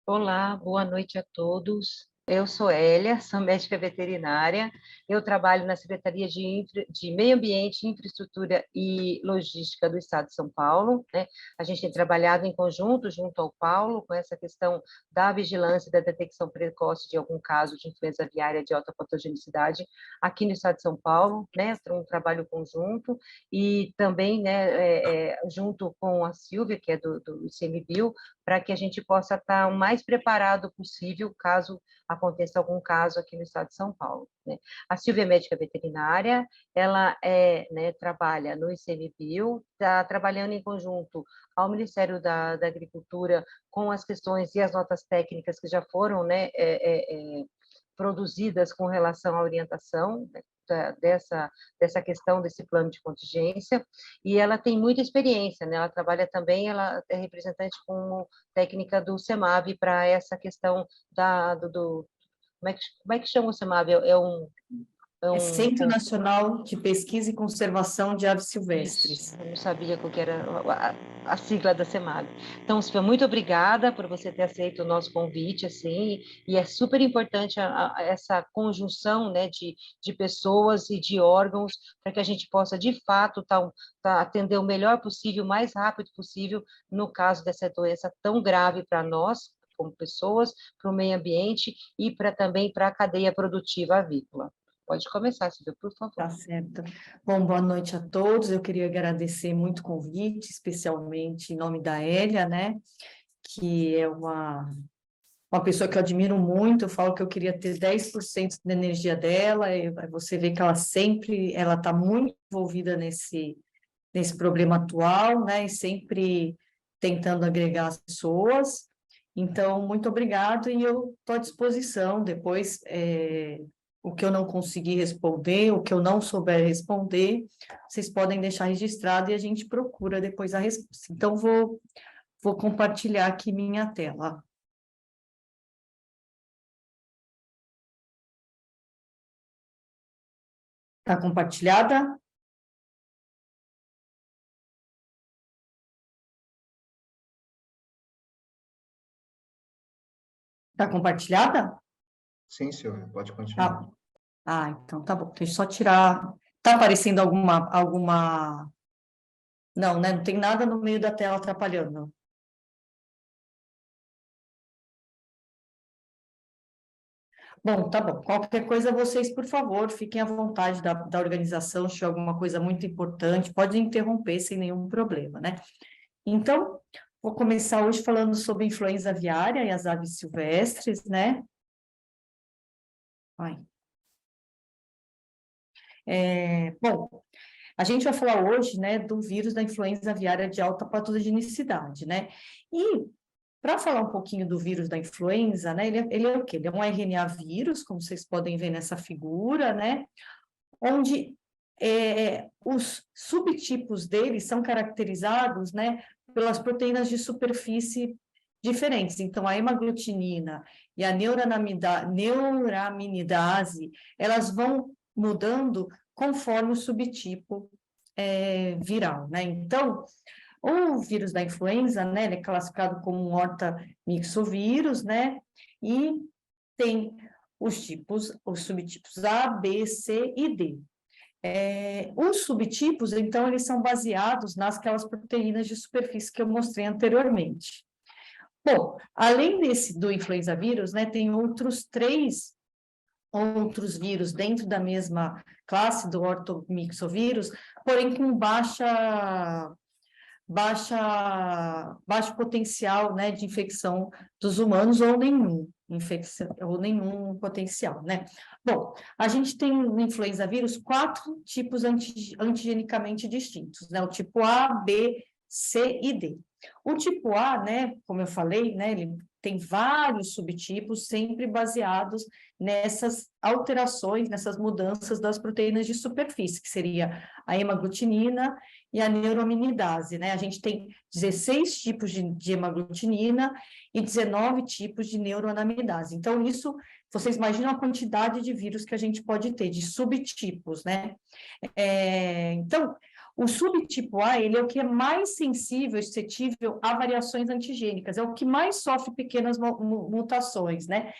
Olá, boa noite a todos. Eu sou Hélia, sou médica veterinária. Eu trabalho na Secretaria de Meio Ambiente, Infraestrutura e Logística do Estado de São Paulo, né? A gente tem trabalhado em conjunto, junto ao Paulo, com essa questão da vigilância e da detecção precoce de algum caso de influenza aviária de alta patogenicidade aqui no Estado de São Paulo, né? Um trabalho conjunto e também, né, junto com a Silvia, que é do ICMBio, para que a gente possa estar o mais preparado possível caso aconteça algum caso aqui no estado de São Paulo, né? A Silvia é médica veterinária, ela né, trabalha no ICMBio, está trabalhando em conjunto ao Ministério da Agricultura com as questões e as notas técnicas que já foram, né, produzidas com relação à orientação, né, dessa questão desse plano de contingência, e ela tem muita experiência, né? Ela trabalha também, ela é representante como técnica do CEMAV para essa questão como é que chama o CEMAV? É É um, Centro Nacional de Pesquisa e Conservação de Aves Isso, Silvestres. eu não sabia qual que era a sigla da CEMAG. Então, Silvia, muito obrigada por você ter aceito o nosso convite, assim, e é super importante essa conjunção, né, de pessoas e de órgãos para que a gente possa, de fato, atender o melhor possível, o mais rápido possível, no caso dessa doença tão grave para nós, como pessoas, para o meio ambiente e também para a cadeia produtiva avícola. Pode começar, Silvia, por favor. Tá certo. Bom, boa noite a todos. Eu queria agradecer muito o convite, especialmente em nome da Hélia, né? Que é uma pessoa que eu admiro muito. Eu falo que eu queria ter 10% da energia dela. E você vê que ela está muito envolvida nesse problema atual, né? E sempre tentando agregar as pessoas. Então, muito obrigado e eu estou à disposição. Depois, o que eu não conseguir responder, o que eu não souber responder, vocês podem deixar registrado e a gente procura depois a resposta. Então, vou compartilhar aqui minha tela. Está compartilhada? Está compartilhada? Sim, Silvia, pode continuar. Tá. Então tá bom. Deixa eu só tirar. Está aparecendo alguma... Não, né? Não tem nada no meio da tela atrapalhando. Bom, tá bom. Qualquer coisa, vocês, por favor, fiquem à vontade da organização, se tiver alguma coisa muito importante, pode interromper sem nenhum problema, né? Então, vou começar hoje falando sobre influenza aviária e as aves silvestres, né? Bom, a gente vai falar hoje, né, do vírus da influenza aviária de alta patogenicidade, né? E para falar um pouquinho do vírus da influenza, né, ele é o quê? Ele é um RNA vírus, como vocês podem ver nessa figura, né? Onde os subtipos dele são caracterizados, né, pelas proteínas de superfície diferentes. Então, a hemaglutinina e a neuraminidase, elas vão mudando conforme o subtipo viral, né? Então, o vírus da influenza, né, ele é classificado como um hortamixovírus, né, e tem os subtipos A, B, C e D. Os subtipos, então, eles são baseados nasquelas proteínas de superfície que eu mostrei anteriormente. Bom, além do influenza vírus, né, tem outros vírus dentro da mesma classe do ortomixovírus, porém com baixo potencial, né, de infecção dos humanos ou nenhum potencial, né? Bom, a gente tem no influenza vírus 4 tipos antigenicamente distintos, né? O tipo A, B, C e D. O tipo A, né, como eu falei, né, ele tem vários subtipos, sempre baseados nessas alterações, nessas mudanças das proteínas de superfície, que seria a hemaglutinina e a neuraminidase, né? A gente tem 16 tipos de hemaglutinina e 19 tipos de neuroanamidase. Então, isso, vocês imaginam a quantidade de vírus que a gente pode ter, de subtipos, né? Então, O subtipo A, ele é o que é mais sensível e suscetível a variações antigênicas, é o que mais sofre pequenas mutações, né?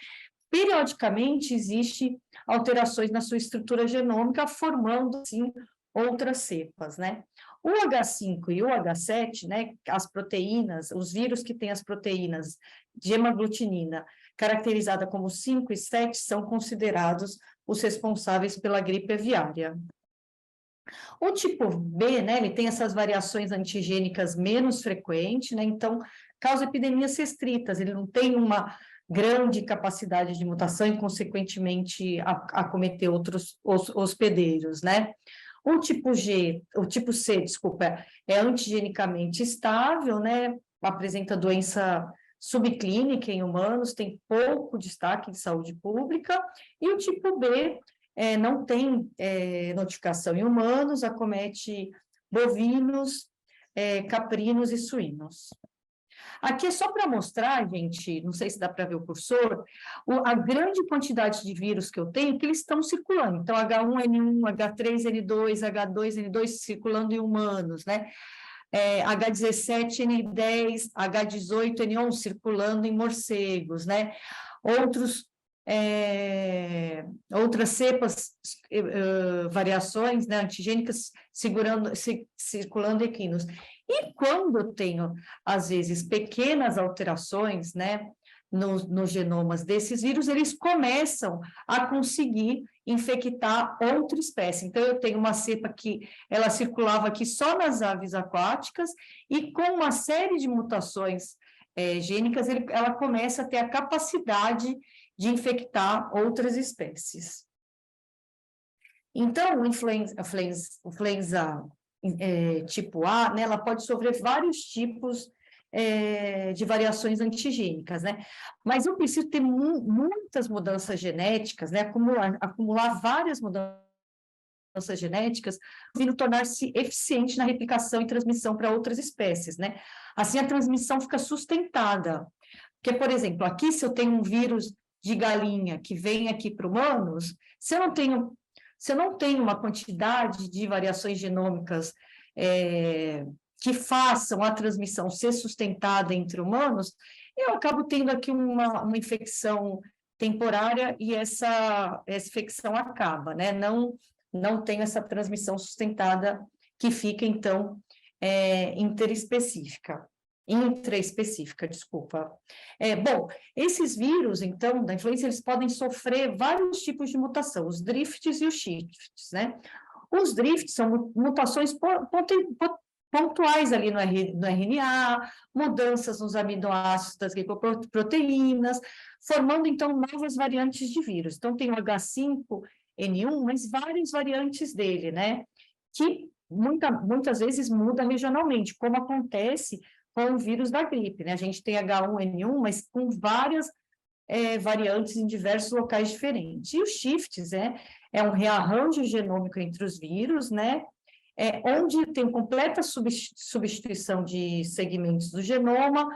Periodicamente, existem alterações na sua estrutura genômica, formando, assim, outras cepas, né? O H5 e o H7, né, as proteínas, os vírus que têm as proteínas de hemaglutinina, caracterizada como 5 e 7, são considerados os responsáveis pela gripe aviária. O tipo B, né, ele tem essas variações antigênicas menos frequentes, né, então causa epidemias restritas, ele não tem uma grande capacidade de mutação e, consequentemente, acometer outros hospedeiros, né? O tipo C, desculpa, é antigenicamente estável, né, apresenta doença subclínica em humanos, tem pouco destaque de saúde pública, e o tipo B não tem notificação em humanos, acomete bovinos, caprinos e suínos. Aqui é só para mostrar, gente, não sei se dá para ver o cursor, a grande quantidade de vírus que eu tenho, que eles estão circulando. Então, H1N1, H3N2, H2N2 circulando em humanos, né? H17N10, H18N11 circulando em morcegos, né? Outras cepas, variações, né, antigênicas circulando em equinos. E quando eu tenho, às vezes, pequenas alterações, né, nos genomas desses vírus, eles começam a conseguir infectar outra espécie. Então, eu tenho uma cepa que ela circulava aqui só nas aves aquáticas, e com uma série de mutações gênicas, ela começa a ter a capacidade de infectar outras espécies. Então, o influenza tipo A, né, ela pode sofrer vários tipos de variações antigênicas, né? Mas eu preciso ter muitas mudanças genéticas, né? Acumular várias mudanças genéticas, vindo tornar-se eficiente na replicação e transmissão para outras espécies, né? Assim, a transmissão fica sustentada. Porque, por exemplo, aqui, se eu tenho um vírus de galinha que vem aqui para humanos, se eu não tenho uma quantidade de variações genômicas que façam a transmissão ser sustentada entre humanos, eu acabo tendo aqui uma infecção temporária e essa infecção acaba, né? Não tenho essa transmissão sustentada que fica, então, intraespecífica, desculpa. Bom, esses vírus, então, da influenza, eles podem sofrer vários tipos de mutação, os drifts e os shifts, né? Os drifts são mutações pontuais ali no RNA, mudanças nos aminoácidos das glicoproteínas, formando, então, novas variantes de vírus. Então, tem o H5N1, mas várias variantes dele, né? Que muitas vezes muda regionalmente, como acontece com o vírus da gripe, né? A gente tem H1N1, mas com várias variantes em diversos locais diferentes. E os shifts é um rearranjo genômico entre os vírus, né? Onde tem completa substituição de segmentos do genoma,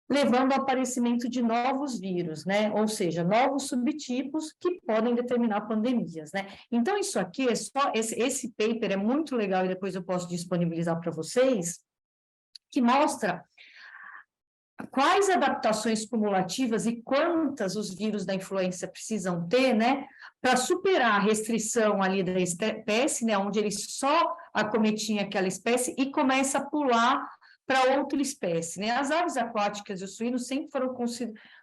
levando ao aparecimento de novos vírus, né? Ou seja, novos subtipos que podem determinar pandemias, né? Então, isso aqui é só, esse paper é muito legal e depois eu posso disponibilizar para vocês, que mostra quais adaptações cumulativas e quantas os vírus da influenza precisam ter, né, para superar a restrição ali da espécie, né, onde ele só acometia aquela espécie e começa a pular para outra espécie, né? As aves aquáticas e os suínos sempre foram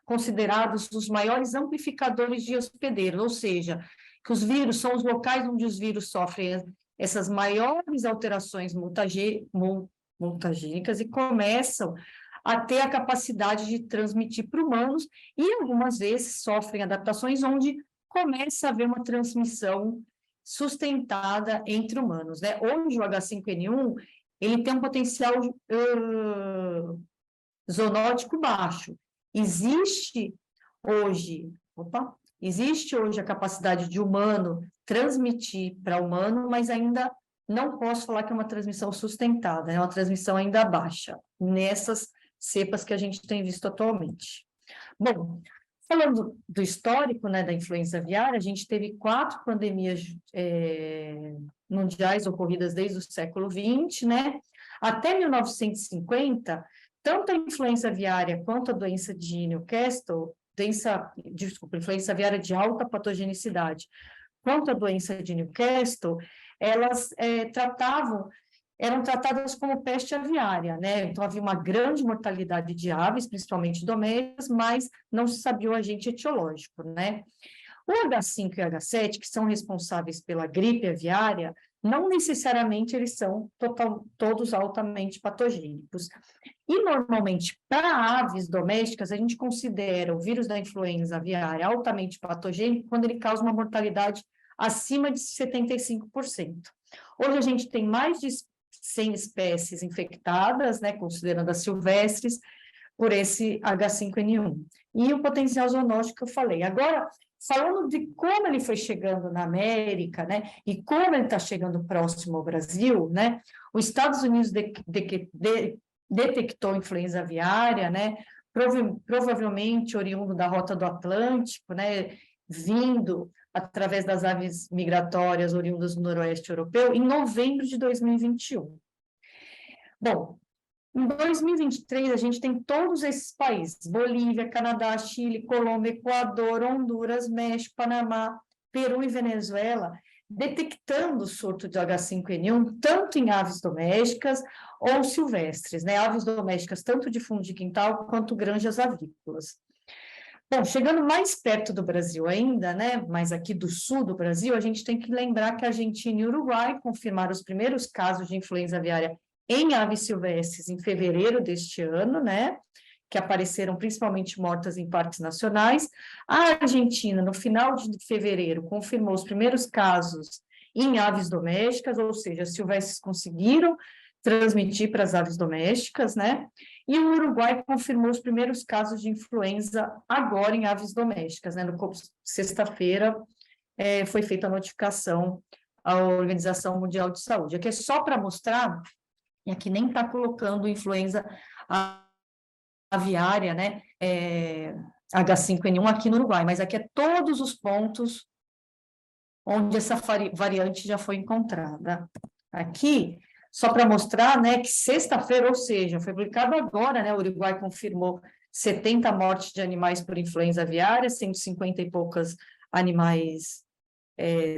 considerados os maiores amplificadores de hospedeiro, ou seja, que os vírus são os locais onde os vírus sofrem essas maiores alterações mutagênicas e começam a ter a capacidade de transmitir para humanos, e algumas vezes sofrem adaptações onde começa a haver uma transmissão sustentada entre humanos, né? Hoje o H5N1, ele tem um potencial zoonótico baixo. Existe hoje a capacidade de humano transmitir para humano, mas ainda não posso falar que é uma transmissão sustentada, é uma transmissão ainda baixa, nessas cepas que a gente tem visto atualmente. Bom, Falando do histórico, né, da influenza aviária, a gente teve 4 pandemias mundiais ocorridas desde o século XX, né? Até 1950, tanto a influenza aviária quanto a doença de Newcastle, influenza aviária de alta patogenicidade, quanto a doença de Newcastle, elas eram tratadas como peste aviária, né? Então, havia uma grande mortalidade de aves, principalmente domésticas, mas não se sabia o agente etiológico, né? O H5 e o H7, que são responsáveis pela gripe aviária, não necessariamente eles são todos altamente patogênicos. E, normalmente, para aves domésticas, a gente considera o vírus da influenza aviária altamente patogênico quando ele causa uma mortalidade acima de 75%. Hoje, a gente tem mais de 100 espécies infectadas, né, considerando as silvestres, por esse H5N1. E o potencial zoonótico que eu falei. Agora, falando de como ele foi chegando na América, né, e como ele está chegando próximo ao Brasil, né, os Estados Unidos detectou influenza aviária, né, provavelmente oriundo da Rota do Atlântico, né, vindo através das aves migratórias oriundas do noroeste europeu, em novembro de 2021. Bom, em 2023, a gente tem todos esses países, Bolívia, Canadá, Chile, Colômbia, Equador, Honduras, México, Panamá, Peru e Venezuela, detectando o surto de H5N1, tanto em aves domésticas ou silvestres, né? Aves domésticas tanto de fundo de quintal quanto granjas avícolas. Bom, chegando mais perto do Brasil ainda, né, mas aqui do sul do Brasil, a gente tem que lembrar que a Argentina e o Uruguai confirmaram os primeiros casos de influenza aviária em aves silvestres em fevereiro deste ano, né, que apareceram principalmente mortas em parques nacionais. A Argentina, no final de fevereiro, confirmou os primeiros casos em aves domésticas, ou seja, as silvestres conseguiram transmitir para as aves domésticas, né, e o Uruguai confirmou os primeiros casos de influenza agora em aves domésticas, né? Sexta-feira foi feita a notificação à Organização Mundial de Saúde. Aqui é só para mostrar, e aqui nem está colocando influenza aviária, né? H5N1 aqui no Uruguai, mas aqui é todos os pontos onde essa variante já foi encontrada. Aqui só para mostrar, né, que sexta-feira, ou seja, foi publicado agora, né, o Uruguai confirmou 70 mortes de animais por influenza aviária, 150 e poucas animais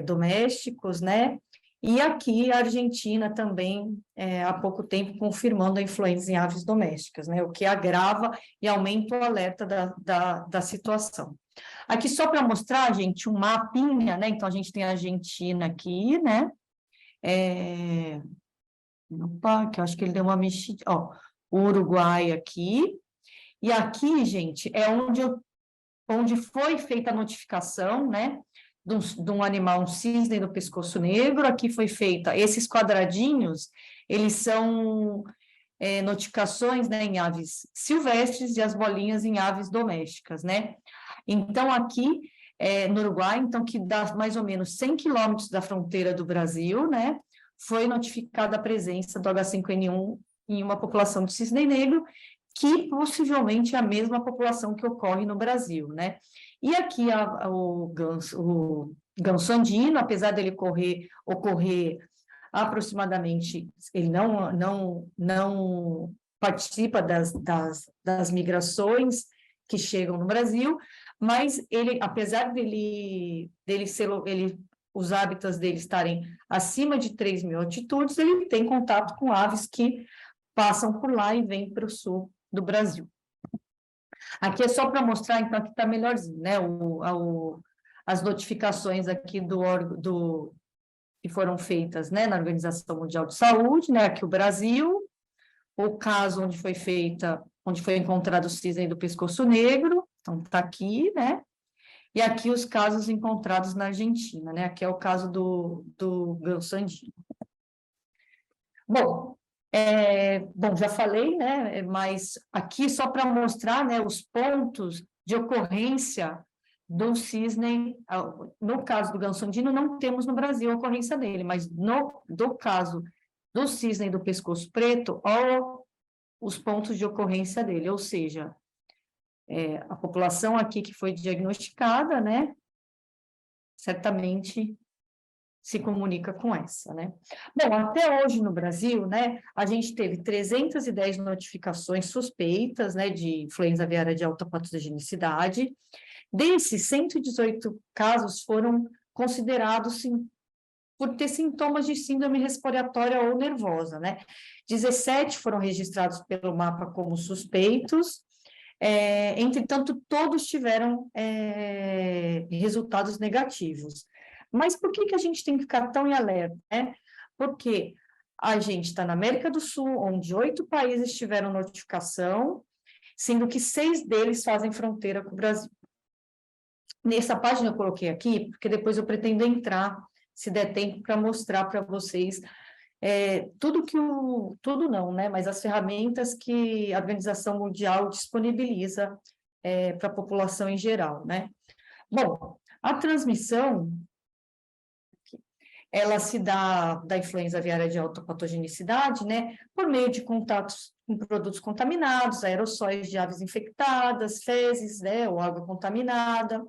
domésticos, né, e aqui a Argentina também, há pouco tempo, confirmando a influenza em aves domésticas, né, o que agrava e aumenta o alerta da situação. Aqui só para mostrar, gente, um mapinha, né, então a gente tem a Argentina aqui, né, opa, que eu acho que ele deu uma mexida. Ó, o Uruguai aqui. E aqui, gente, é onde foi feita a notificação, né? De um animal, um cisne do pescoço negro. Aqui foi feita. Esses quadradinhos, eles são notificações, né, em aves silvestres e as bolinhas em aves domésticas, né? Então, aqui no Uruguai, então, que dá mais ou menos 100 quilômetros da fronteira do Brasil, né? Foi notificada a presença do H5N1 em uma população de cisne negro, que possivelmente é a mesma população que ocorre no Brasil, né? E aqui o ganso andino, apesar dele ocorrer aproximadamente, ele não participa das migrações que chegam no Brasil, mas ele, apesar os hábitats dele estarem acima de 3.000 altitudes, ele tem contato com aves que passam por lá e vêm para o sul do Brasil. Aqui é só para mostrar, então, que está melhorzinho, né? As notificações aqui que foram feitas, né, na Organização Mundial de Saúde, né? Aqui o Brasil, o caso onde foi encontrado o cisne do pescoço negro, então está aqui, né? E aqui os casos encontrados na Argentina, né? Aqui é o caso do ganso andino. Bom, já falei, né? Mas aqui só para mostrar, né, os pontos de ocorrência do cisne. No caso do ganso andino, não temos no Brasil a ocorrência dele, mas do caso do cisne do pescoço preto, ó, os pontos de ocorrência dele, ou seja, A população aqui que foi diagnosticada, né, certamente se comunica com essa, né? Bom, até hoje no Brasil, né, a gente teve 310 notificações suspeitas, né, de influenza aviária de alta patogenicidade. Desses, 118 casos foram considerados por ter sintomas de síndrome respiratória ou nervosa, né? 17 foram registrados pelo mapa como suspeitos, entretanto, todos tiveram resultados negativos. Mas por que a gente tem que ficar tão em alerta, né? Porque a gente está na América do Sul, onde 8 países tiveram notificação, sendo que 6 deles fazem fronteira com o Brasil. Nessa página eu coloquei aqui, porque depois eu pretendo entrar, se der tempo, para mostrar para vocês tudo não, né? Mas as ferramentas que a Organização Mundial disponibiliza para a população em geral, né? Bom, a transmissão ela se dá da influenza aviária de alta patogenicidade, né, por meio de contatos com produtos contaminados, aerossóis de aves infectadas, fezes, né, ou água contaminada.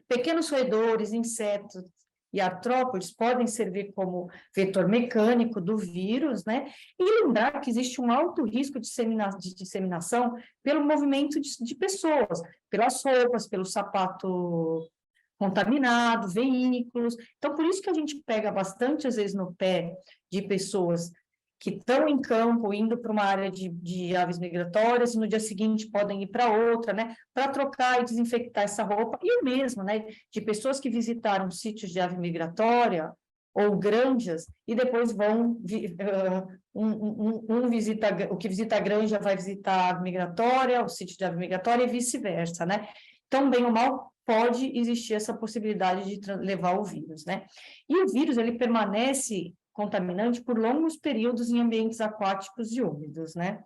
Pequenos roedores, insetos e artrópodes podem servir como vetor mecânico do vírus, né, e lembrar que existe um alto risco de disseminação pelo movimento de pessoas, pelas roupas, pelo sapato contaminado, veículos. Então, por isso que a gente pega bastante, às vezes, no pé de pessoas que estão em campo, indo para uma área de aves migratórias, e no dia seguinte podem ir para outra, né, para trocar e desinfectar essa roupa, e o mesmo, né, de pessoas que visitaram sítios de ave migratória ou granjas, e depois vão, o que visita a granja vai visitar a ave migratória, o sítio de ave migratória, e vice-versa, né? Então, bem ou mal, pode existir essa possibilidade de levar o vírus, né? E o vírus, ele permanece contaminante por longos períodos em ambientes aquáticos e úmidos, né?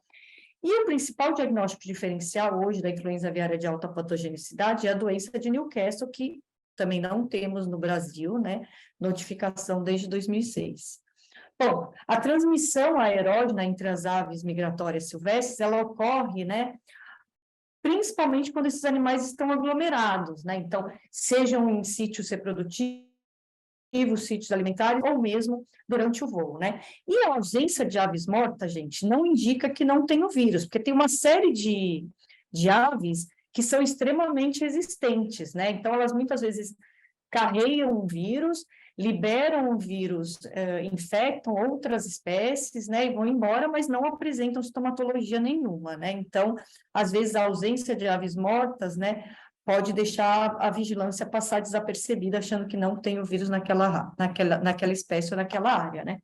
E o principal diagnóstico diferencial hoje da influenza aviária de alta patogenicidade é a doença de Newcastle, que também não temos no Brasil, né? Notificação desde 2006. Bom, a transmissão aerógena entre as aves migratórias silvestres, ela ocorre, né, principalmente quando esses animais estão aglomerados, né? Então, sejam em sítios reprodutivos, sítios alimentares, ou mesmo durante o voo, né? E a ausência de aves mortas, gente, não indica que não tem o vírus, porque tem uma série de aves que são extremamente resistentes, né? Então, elas muitas vezes carregam o vírus, liberam o vírus, infectam outras espécies, né, e vão embora, mas não apresentam sintomatologia nenhuma, né, então, às vezes, a ausência de aves mortas, né, pode deixar a vigilância passar desapercebida, achando que não tem o vírus naquela espécie ou naquela área, né.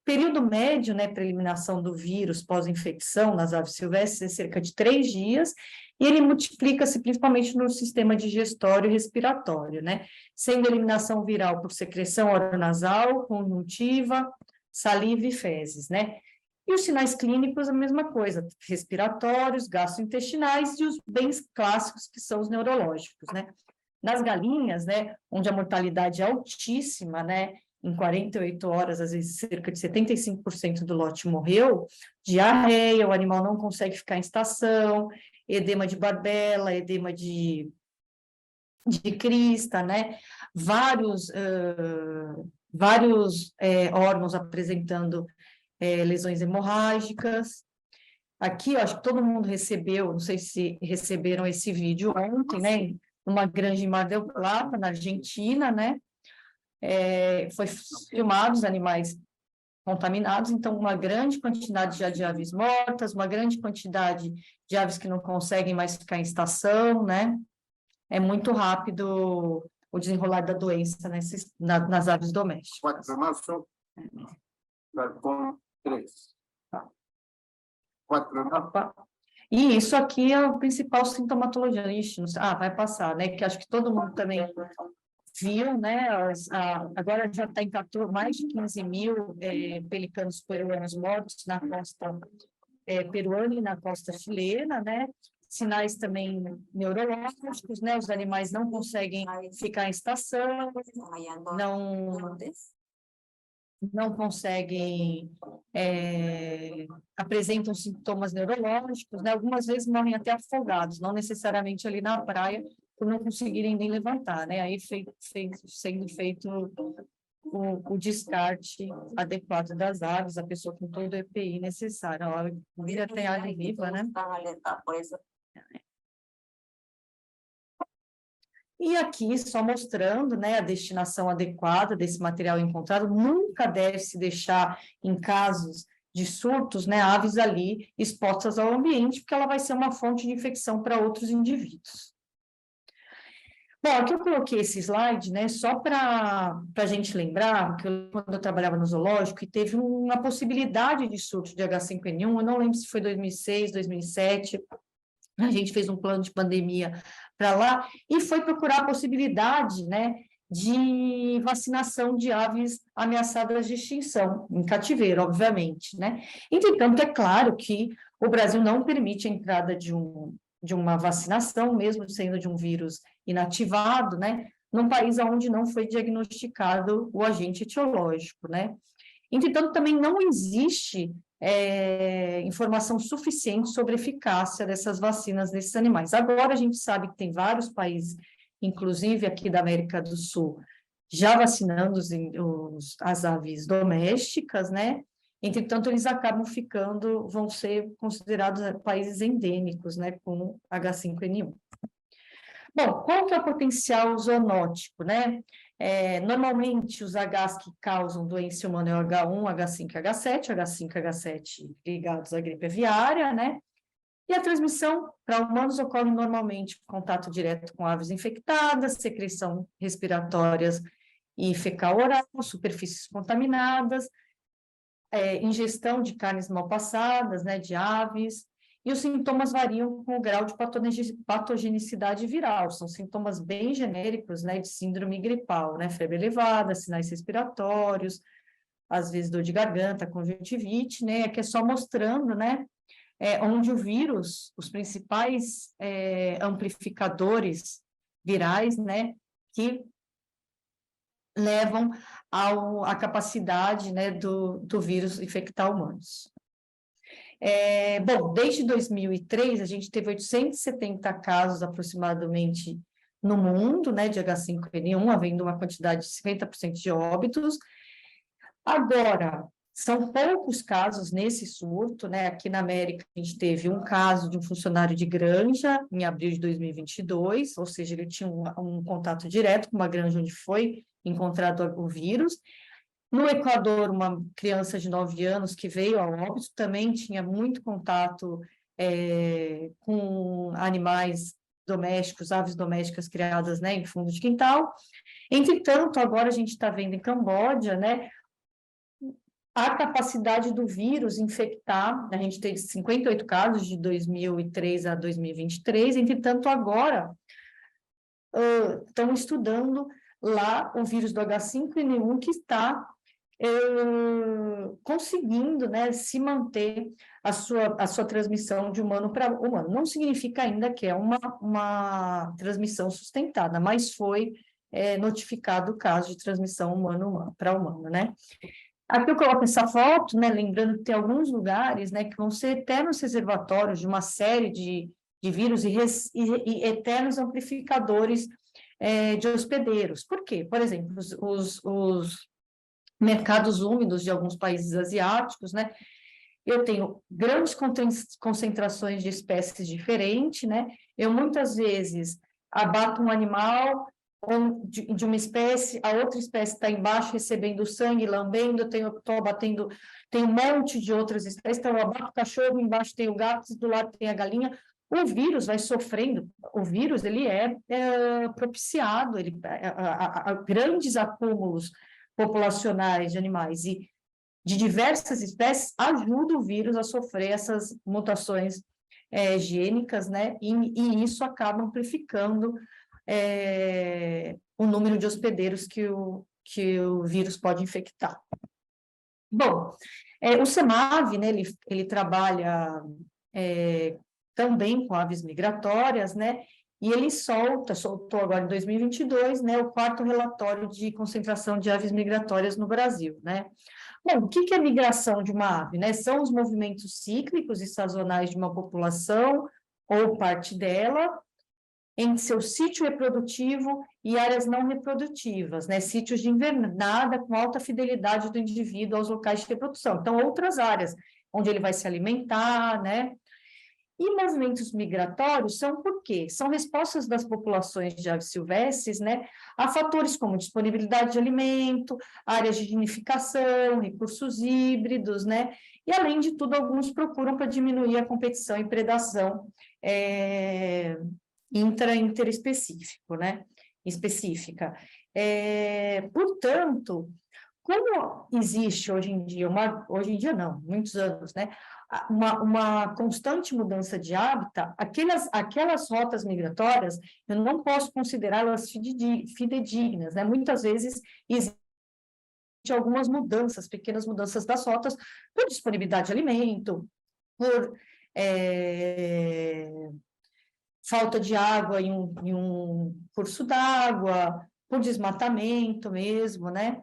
Período médio, né, para eliminação do vírus pós-infecção nas aves silvestres é cerca de 3 dias, e ele multiplica-se principalmente no sistema digestório e respiratório, né, sendo eliminação viral por secreção oronasal, conjuntiva, saliva e fezes, né. E os sinais clínicos, a mesma coisa, respiratórios, gastrointestinais e os bem clássicos, que são os neurológicos, né. Nas galinhas, né, onde a mortalidade é altíssima, né, em 48 horas, às vezes cerca de 75% do lote morreu, diarreia, o animal não consegue ficar em estação, edema de barbela, edema de crista, né? Vários órgãos apresentando lesões hemorrágicas. Aqui, eu acho que todo mundo recebeu, não sei se receberam esse vídeo ontem, né? Numa granja em Mar del Plata, na Argentina, né? Foi filmado os animais contaminados, então uma grande quantidade já de aves mortas, uma grande quantidade de aves que não conseguem mais ficar em estação, né? É muito rápido o desenrolar da doença nas aves domésticas. 4 de março, 3. 4 de março. E isso aqui é o principal sintomatologia. Ixi, vai passar, né? Que acho que todo mundo também viu, né? Agora já está em mais de 15 mil pelicanos peruanos mortos na costa peruana e na costa chilena, né? Sinais também neurológicos, né? Os animais não conseguem ficar em estação, não conseguem apresentam sintomas neurológicos, né? Algumas vezes morrem até afogados, não necessariamente ali na praia, por não conseguirem nem levantar, né? Aí sendo feito o descarte adequado das aves, a pessoa com todo o EPI necessário. A Mira tem ave viva, né? E aqui, só mostrando, né, a destinação adequada desse material encontrado, nunca deve se deixar, em casos de surtos, né, aves ali expostas ao ambiente, porque ela vai ser uma fonte de infecção para outros indivíduos. Bom, aqui eu coloquei esse slide, né, só para a gente lembrar, que quando eu trabalhava no zoológico, e teve uma possibilidade de surto de H5N1, eu não lembro se foi 2006, 2007, a gente fez um plano de pandemia para lá e foi procurar a possibilidade, né, de vacinação de aves ameaçadas de extinção, em cativeiro, obviamente, né? Entretanto, é claro que o Brasil não permite a entrada de uma vacinação, mesmo sendo de um vírus inativado, né, num país onde não foi diagnosticado o agente etiológico, né? Entretanto, também não existe informação suficiente sobre a eficácia dessas vacinas nesses animais. Agora, a gente sabe que tem vários países, inclusive aqui da América do Sul, já vacinando as aves domésticas, né? Entretanto, eles vão ser considerados países endêmicos, né, com H5N1. Bom, qual que é o potencial zoonótico, né? Normalmente, os Hs que causam doença humana é o H1, H5 e H7, H5 e H7 ligados à gripe aviária, né? E a transmissão para humanos ocorre normalmente por contato direto com aves infectadas, secreção respiratórias e fecal oral, superfícies contaminadas, ingestão de carnes mal passadas, né, de aves, e os sintomas variam com o grau de patogenicidade viral, são sintomas bem genéricos, né, de síndrome gripal, né, febre elevada, sinais respiratórios, às vezes dor de garganta, conjuntivite, né, que é só mostrando, né, onde o vírus, os principais amplificadores virais, né, que levam à capacidade, né, do vírus infectar humanos. Bom, desde 2003, a gente teve 870 casos aproximadamente no mundo, né, de H5N1, havendo uma quantidade de 50% de óbitos. Agora, são poucos casos nesse surto, né, aqui na América a gente teve um caso de um funcionário de granja em abril de 2022, ou seja, ele tinha um contato direto com uma granja onde foi encontrado o vírus. No Equador, uma criança de 9 anos que veio a óbito também tinha muito contato com animais domésticos, aves domésticas criadas, né, em fundo de quintal. Entretanto, agora a gente está vendo em Camboja, né, a capacidade do vírus infectar, a gente teve 58 casos de 2003 a 2023, entretanto, agora estão estudando lá o vírus do H5N1 que está conseguindo, né, se manter a sua transmissão de humano para humano. Não significa ainda que é uma transmissão sustentada, mas foi notificado o caso de transmissão humano para humano, né? Aqui eu coloco essa foto, né, lembrando que tem alguns lugares, né, que vão ser eternos reservatórios de uma série de vírus e eternos amplificadores de hospedeiros. Por quê? Por exemplo, os mercados úmidos de alguns países asiáticos, né, eu tenho grandes concentrações de espécies diferentes, né, eu muitas vezes abato um animal de uma espécie, a outra espécie está embaixo recebendo sangue, lambendo, estou abatendo, tem um monte de outras espécies, então eu abato o cachorro, embaixo tem o gato, do lado tem a galinha, o vírus vai sofrendo, o vírus ele é propiciado, a grandes acúmulos populacionais de animais e de diversas espécies ajuda o vírus a sofrer essas mutações gênicas, né, e isso acaba amplificando o número de hospedeiros que o vírus pode infectar. Bom, o CEMAV, né, ele trabalha também com aves migratórias, né, e ele soltou agora em 2022, né, o 4º relatório de concentração de aves migratórias no Brasil, né. Bom, o que é migração de uma ave, né? São os movimentos cíclicos e sazonais de uma população ou parte dela em seu sítio reprodutivo e áreas não reprodutivas, né? Sítios de invernada com alta fidelidade do indivíduo aos locais de reprodução. Então, outras áreas onde ele vai se alimentar, né? E movimentos migratórios são por quê? São respostas das populações de aves silvestres, né, a fatores como disponibilidade de alimento, áreas de nidificação, recursos híbridos, né, e além de tudo, alguns procuram para diminuir a competição e predação interespecífico, né, específica. Portanto, como existe hoje em dia, hoje em dia não, muitos anos, né, uma constante mudança de hábitat, aquelas rotas migratórias, eu não posso considerá-las fidedignas, né? Muitas vezes existem algumas mudanças, pequenas mudanças das rotas, por disponibilidade de alimento, por falta de água em um curso d'água, por desmatamento mesmo, né?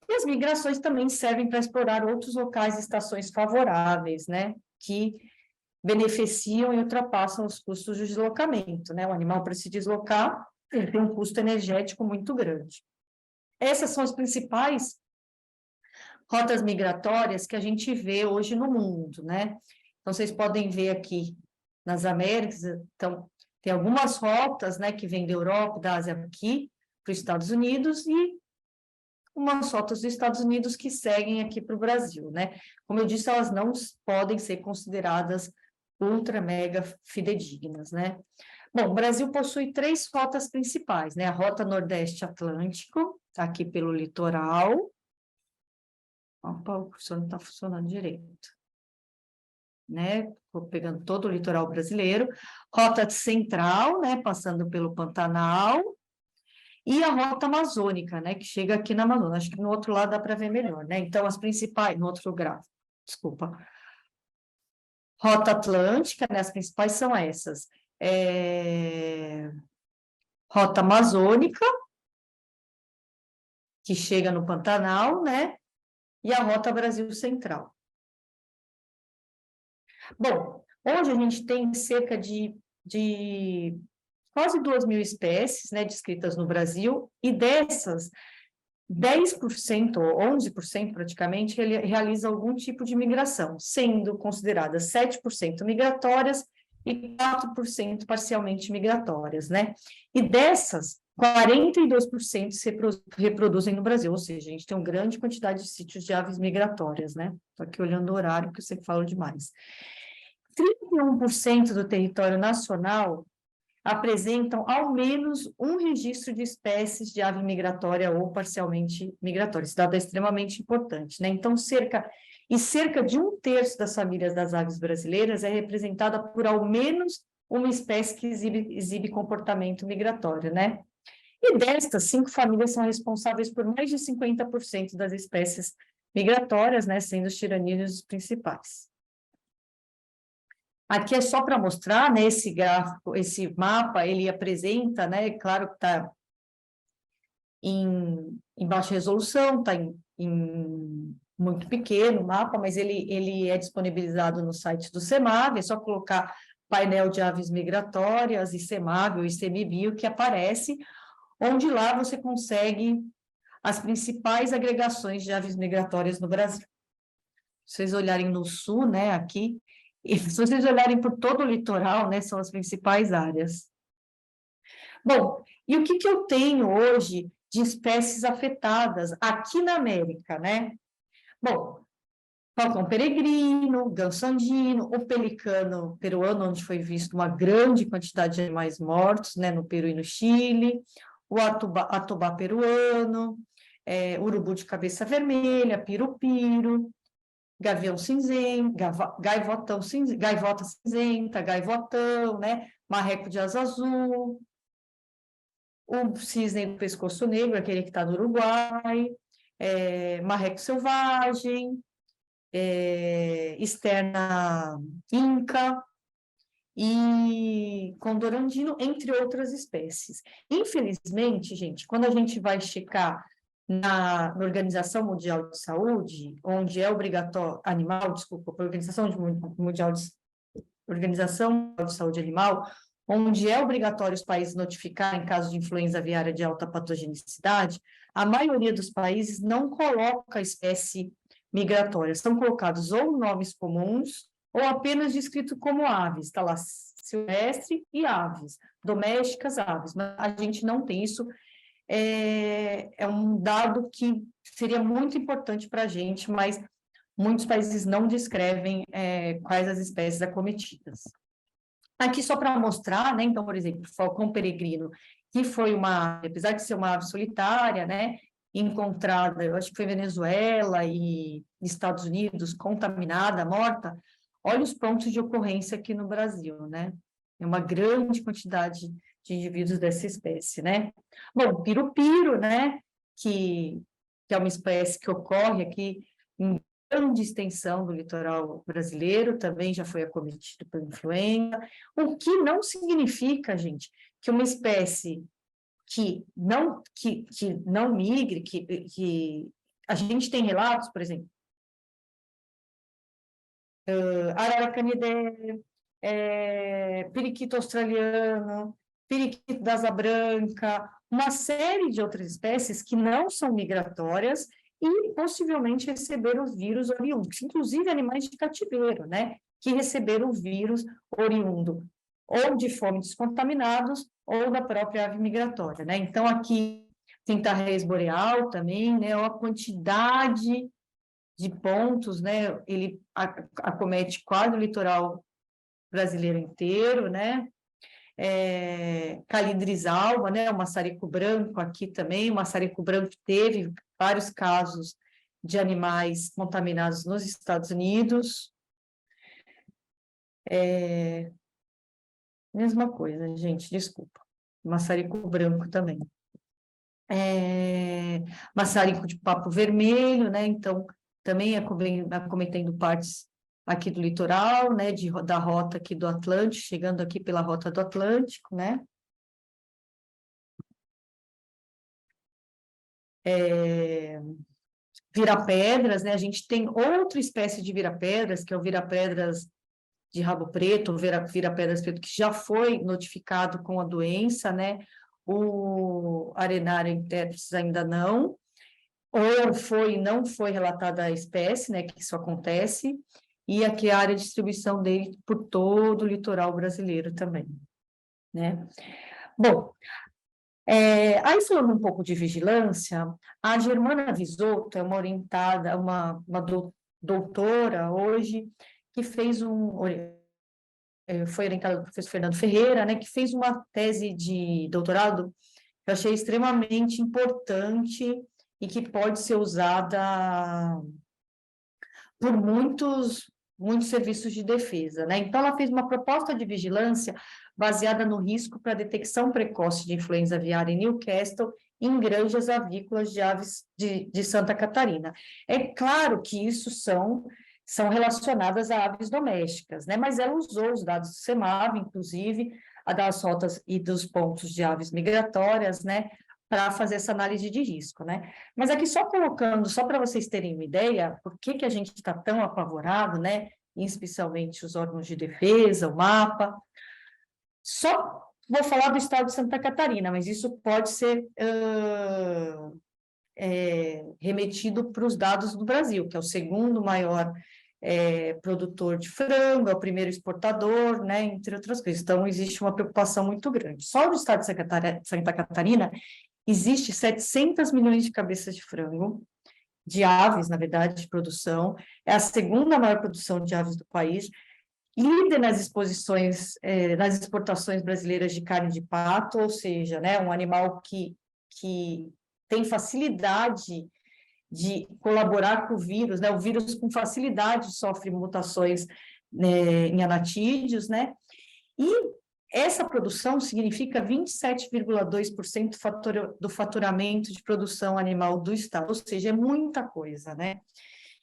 E as migrações também servem para explorar outros locais e estações favoráveis, né, que beneficiam e ultrapassam os custos de deslocamento, né? O animal, para se deslocar, ele tem um custo energético muito grande. Essas são as principais rotas migratórias que a gente vê hoje no mundo, né? Então, vocês podem ver aqui nas Américas, então, tem algumas rotas, né, que vêm da Europa, da Ásia aqui, para os Estados Unidos, e umas rotas dos Estados Unidos que seguem aqui para o Brasil, né? Como eu disse, elas não podem ser consideradas ultra, mega fidedignas, né? Bom, o Brasil possui 3 rotas principais, né? A Rota Nordeste Atlântico, tá aqui pelo litoral. Opa, o cursor não está funcionando direito. Né? Estou pegando todo o litoral brasileiro. Rota Central, né? Passando pelo Pantanal. E a rota amazônica, né, que chega aqui na Amazônia, acho que no outro lado dá para ver melhor, né? Então, as principais, no outro gráfico, desculpa. Rota Atlântica, né, as principais são essas. Rota Amazônica, que chega no Pantanal, né? E a Rota Brasil Central. Bom, hoje a gente tem cerca de quase 2.000 espécies, né, descritas no Brasil, e dessas, 10% ou 11% praticamente ele realiza algum tipo de migração, sendo consideradas 7% migratórias e 4% parcialmente migratórias, né? E dessas, 42% se reproduzem no Brasil, ou seja, a gente tem uma grande quantidade de sítios de aves migratórias, né? Estou aqui olhando o horário, que eu sei que falo demais. 31% do território nacional apresentam ao menos um registro de espécies de ave migratória ou parcialmente migratória. Esse dado é extremamente importante, né? Então, cerca de 1/3 das famílias das aves brasileiras é representada por ao menos uma espécie que exibe comportamento migratório, né? E destas, 5 famílias são responsáveis por mais de 50% das espécies migratórias, né? Sendo os tiranídeos os principais. Aqui é só para mostrar, né, esse gráfico, esse mapa, ele apresenta, né, claro que está em baixa resolução, está em muito pequeno o mapa, mas ele é disponibilizado no site do CEMAV, é só colocar painel de aves migratórias e CEMAV ou ICMBio que aparece, onde lá você consegue as principais agregações de aves migratórias no Brasil. Se vocês olharem no sul, né, aqui, e se vocês olharem por todo o litoral, né, são as principais áreas. Bom, e o que eu tenho hoje de espécies afetadas aqui na América, né? Bom, falcão peregrino, ganso andino, o pelicano peruano, onde foi visto uma grande quantidade de animais mortos, né, no Peru e no Chile, o atubá peruano, urubu de cabeça vermelha, piro-piro, gavião cinzento, gaivota cinzenta, gaivotão, né? Marreco de asa azul, o cisne do pescoço negro, aquele que está no Uruguai, marreco selvagem, externa inca e condor andino, entre outras espécies. Infelizmente, gente, quando a gente vai checar na Organização Mundial de Saúde, onde é obrigatório, Organização de Saúde Animal, onde é obrigatório os países notificarem casos de influenza aviária de alta patogenicidade, a maioria dos países não coloca a espécie migratória, são colocados ou nomes comuns ou apenas descrito como aves, está lá silvestre e aves, domésticas aves, mas a gente não tem isso. É um dado que seria muito importante para a gente, mas muitos países não descrevem quais as espécies acometidas. Aqui só para mostrar, né, então, por exemplo, o falcão peregrino, que foi apesar de ser uma ave solitária, né, encontrada, eu acho que foi em Venezuela e Estados Unidos, contaminada, morta, olha os pontos de ocorrência aqui no Brasil, né, é uma grande quantidade de indivíduos dessa espécie, né. Bom, piro-piro, né, que é uma espécie que ocorre aqui em grande extensão do litoral brasileiro, também já foi acometido pela influenza, o que não significa, gente, que uma espécie que não migre, que a gente tem relatos, por exemplo, arara canidé, periquito australiano, periquito da asa branca, uma série de outras espécies que não são migratórias e possivelmente receberam os vírus oriundos, inclusive animais de cativeiro, né, que receberam o vírus oriundo ou de fômites contaminados ou da própria ave migratória, né. Então, aqui tem tarrés boreal também, né, a quantidade de pontos, né, ele acomete quase o litoral brasileiro inteiro, né, Calidris alba, né, o maçarico branco aqui também, o maçarico branco teve vários casos de animais contaminados nos Estados Unidos. Mesma coisa, gente, desculpa. Maçarico branco também. Maçarico de papo vermelho, né, então também acometendo partes aqui do litoral, né, da rota aqui do Atlântico, chegando aqui pela rota do Atlântico, né. Vira-pedras, né, a gente tem outra espécie de vira-pedras, que é o vira-pedras de rabo preto, o vira-pedras preto, que já foi notificado com a doença, né, o Arenaria interptis ainda não, ou não foi relatada a espécie, né, que isso acontece, e aqui a área de distribuição dele por todo o litoral brasileiro também, né. Bom, aí falando um pouco de vigilância, a Germana Visotto é uma orientada, uma doutora hoje, que fez foi orientada do professor Fernando Ferreira, né, que fez uma tese de doutorado que eu achei extremamente importante e que pode ser usada por muitos serviços de defesa, né? Então, ela fez uma proposta de vigilância baseada no risco para detecção precoce de influenza aviária em Newcastle, em granjas avícolas de aves de Santa Catarina. É claro que isso são relacionadas a aves domésticas, né? Mas ela usou os dados do CEMAV, inclusive, a das rotas e dos pontos de aves migratórias, né? Para fazer essa análise de risco, né? Mas aqui só colocando, só para vocês terem uma ideia, por que a gente está tão apavorado, né? Especialmente os órgãos de defesa, o MAPA. Só vou falar do estado de Santa Catarina, mas isso pode ser remetido para os dados do Brasil, que é o segundo maior produtor de frango, é o primeiro exportador, né? Entre outras coisas. Então, existe uma preocupação muito grande. Só no estado de Santa Catarina, existe 700 milhões de cabeças de frango, de aves, na verdade, de produção, é a segunda maior produção de aves do país, líder nas exportações brasileiras de carne de pato, ou seja, né, um animal que tem facilidade de colaborar com o vírus, né, o vírus com facilidade sofre mutações, né, em anatídeos, né, e essa produção significa 27,2% do faturamento de produção animal do estado, ou seja, é muita coisa, né?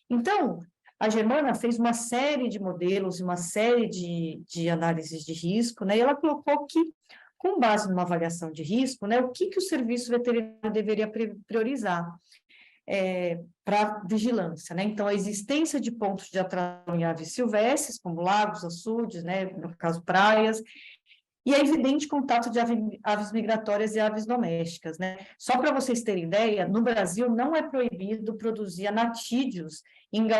Então, a Germana fez uma série de modelos, uma série de análises de risco, né? E ela colocou que, com base numa avaliação de risco, né, o que o serviço veterinário deveria priorizar. para vigilância, né? Então, a existência de pontos de atração em aves silvestres, como lagos, açudes, né? No caso, praias, e é evidente contato de aves migratórias e aves domésticas, né? Só para vocês terem ideia, no Brasil não é proibido produzir anatídeos em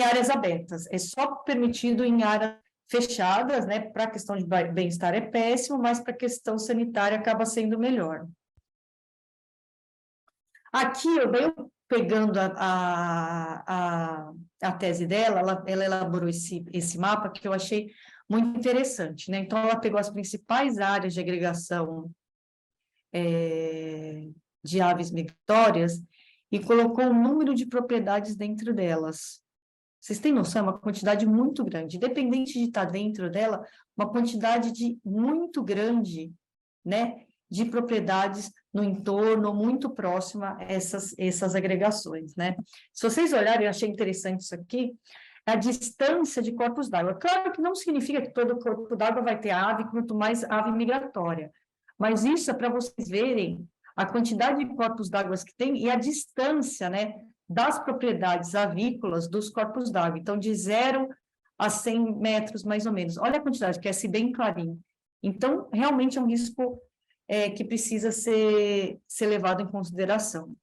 áreas abertas, é só permitido em áreas fechadas, né? Para a questão de bem-estar é péssimo, mas para a questão sanitária acaba sendo melhor. Aqui eu venho pegando a tese dela, ela elaborou esse mapa que eu achei muito interessante, né? Então, ela pegou as principais áreas de agregação de aves migratórias e colocou um número de propriedades dentro delas. Vocês têm noção? É uma quantidade muito grande. Independente de estar dentro dela, uma quantidade muito grande, né, de propriedades no entorno, muito próxima a essas agregações, né? Se vocês olharem, eu achei interessante isso aqui, a distância de corpos d'água. Claro que não significa que todo corpo d'água vai ter ave, quanto mais ave migratória, mas isso é para vocês verem a quantidade de corpos d'água que tem e a distância, né, das propriedades avícolas dos corpos d'água. Então, de 0 a 100 metros, mais ou menos. Olha a quantidade, que é assim, bem clarinho. Então, realmente é um risco que precisa ser levado em consideração.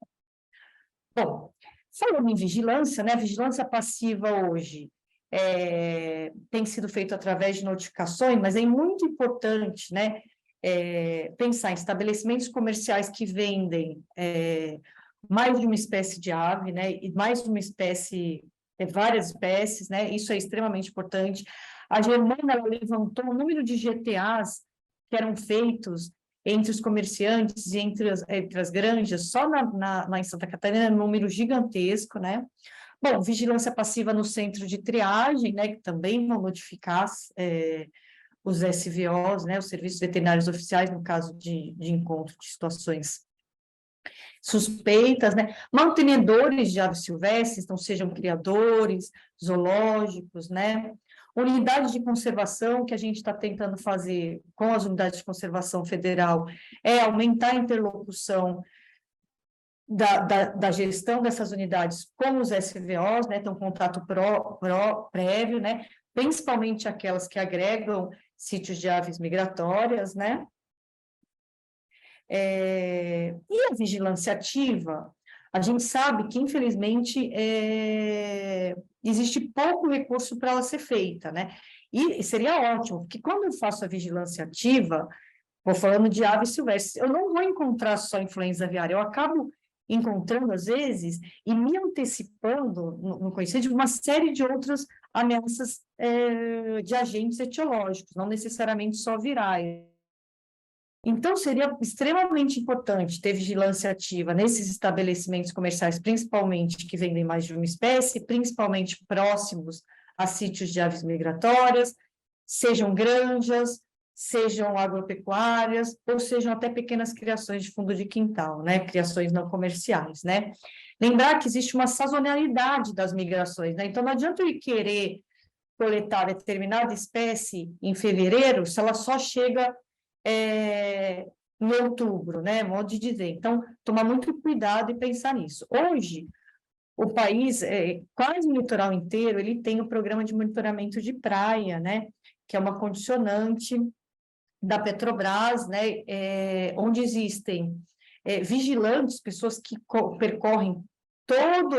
Bom, falando em vigilância, né, a vigilância passiva hoje tem sido feita através de notificações, mas é muito importante, né, pensar em estabelecimentos comerciais que vendem mais de uma espécie de ave, né, e mais de uma espécie, várias espécies, né, isso é extremamente importante. A Germana, ela levantou o número de GTAs que eram feitos entre os comerciantes e entre as granjas, só lá em Santa Catarina, um número gigantesco, né? Bom, vigilância passiva no centro de triagem, né, que também vão notificar os SVOs, né, os serviços veterinários oficiais, no caso de encontro de situações suspeitas, né, mantenedores de aves silvestres, então sejam criadores, zoológicos, né, unidades de conservação, que a gente está tentando fazer com as unidades de conservação federal, é aumentar a interlocução da gestão dessas unidades com os SVOs, né, então contato prévio, né, principalmente aquelas que agregam sítios de aves migratórias, né, e a vigilância ativa, a gente sabe que, infelizmente, existe pouco recurso para ela ser feita, né? E seria ótimo, porque quando eu faço a vigilância ativa, vou falando de aves silvestres, eu não vou encontrar só influenza aviária, eu acabo encontrando, às vezes, e me antecipando no conhecimento de uma série de outras ameaças de agentes etiológicos, não necessariamente só virais. Então, seria extremamente importante ter vigilância ativa nesses estabelecimentos comerciais, principalmente que vendem mais de uma espécie, principalmente próximos a sítios de aves migratórias, sejam granjas, sejam agropecuárias, ou sejam até pequenas criações de fundo de quintal, né? Criações não comerciais, né? Lembrar que existe uma sazonalidade das migrações, né? Então, não adianta eu querer coletar determinada espécie em fevereiro, se ela só chega em outubro, né, modo de dizer. Então, tomar muito cuidado e pensar nisso. Hoje, o país, quase o litoral inteiro, ele tem o programa de monitoramento de praia, né, que é uma condicionante da Petrobras, né, onde existem vigilantes, pessoas que percorrem todo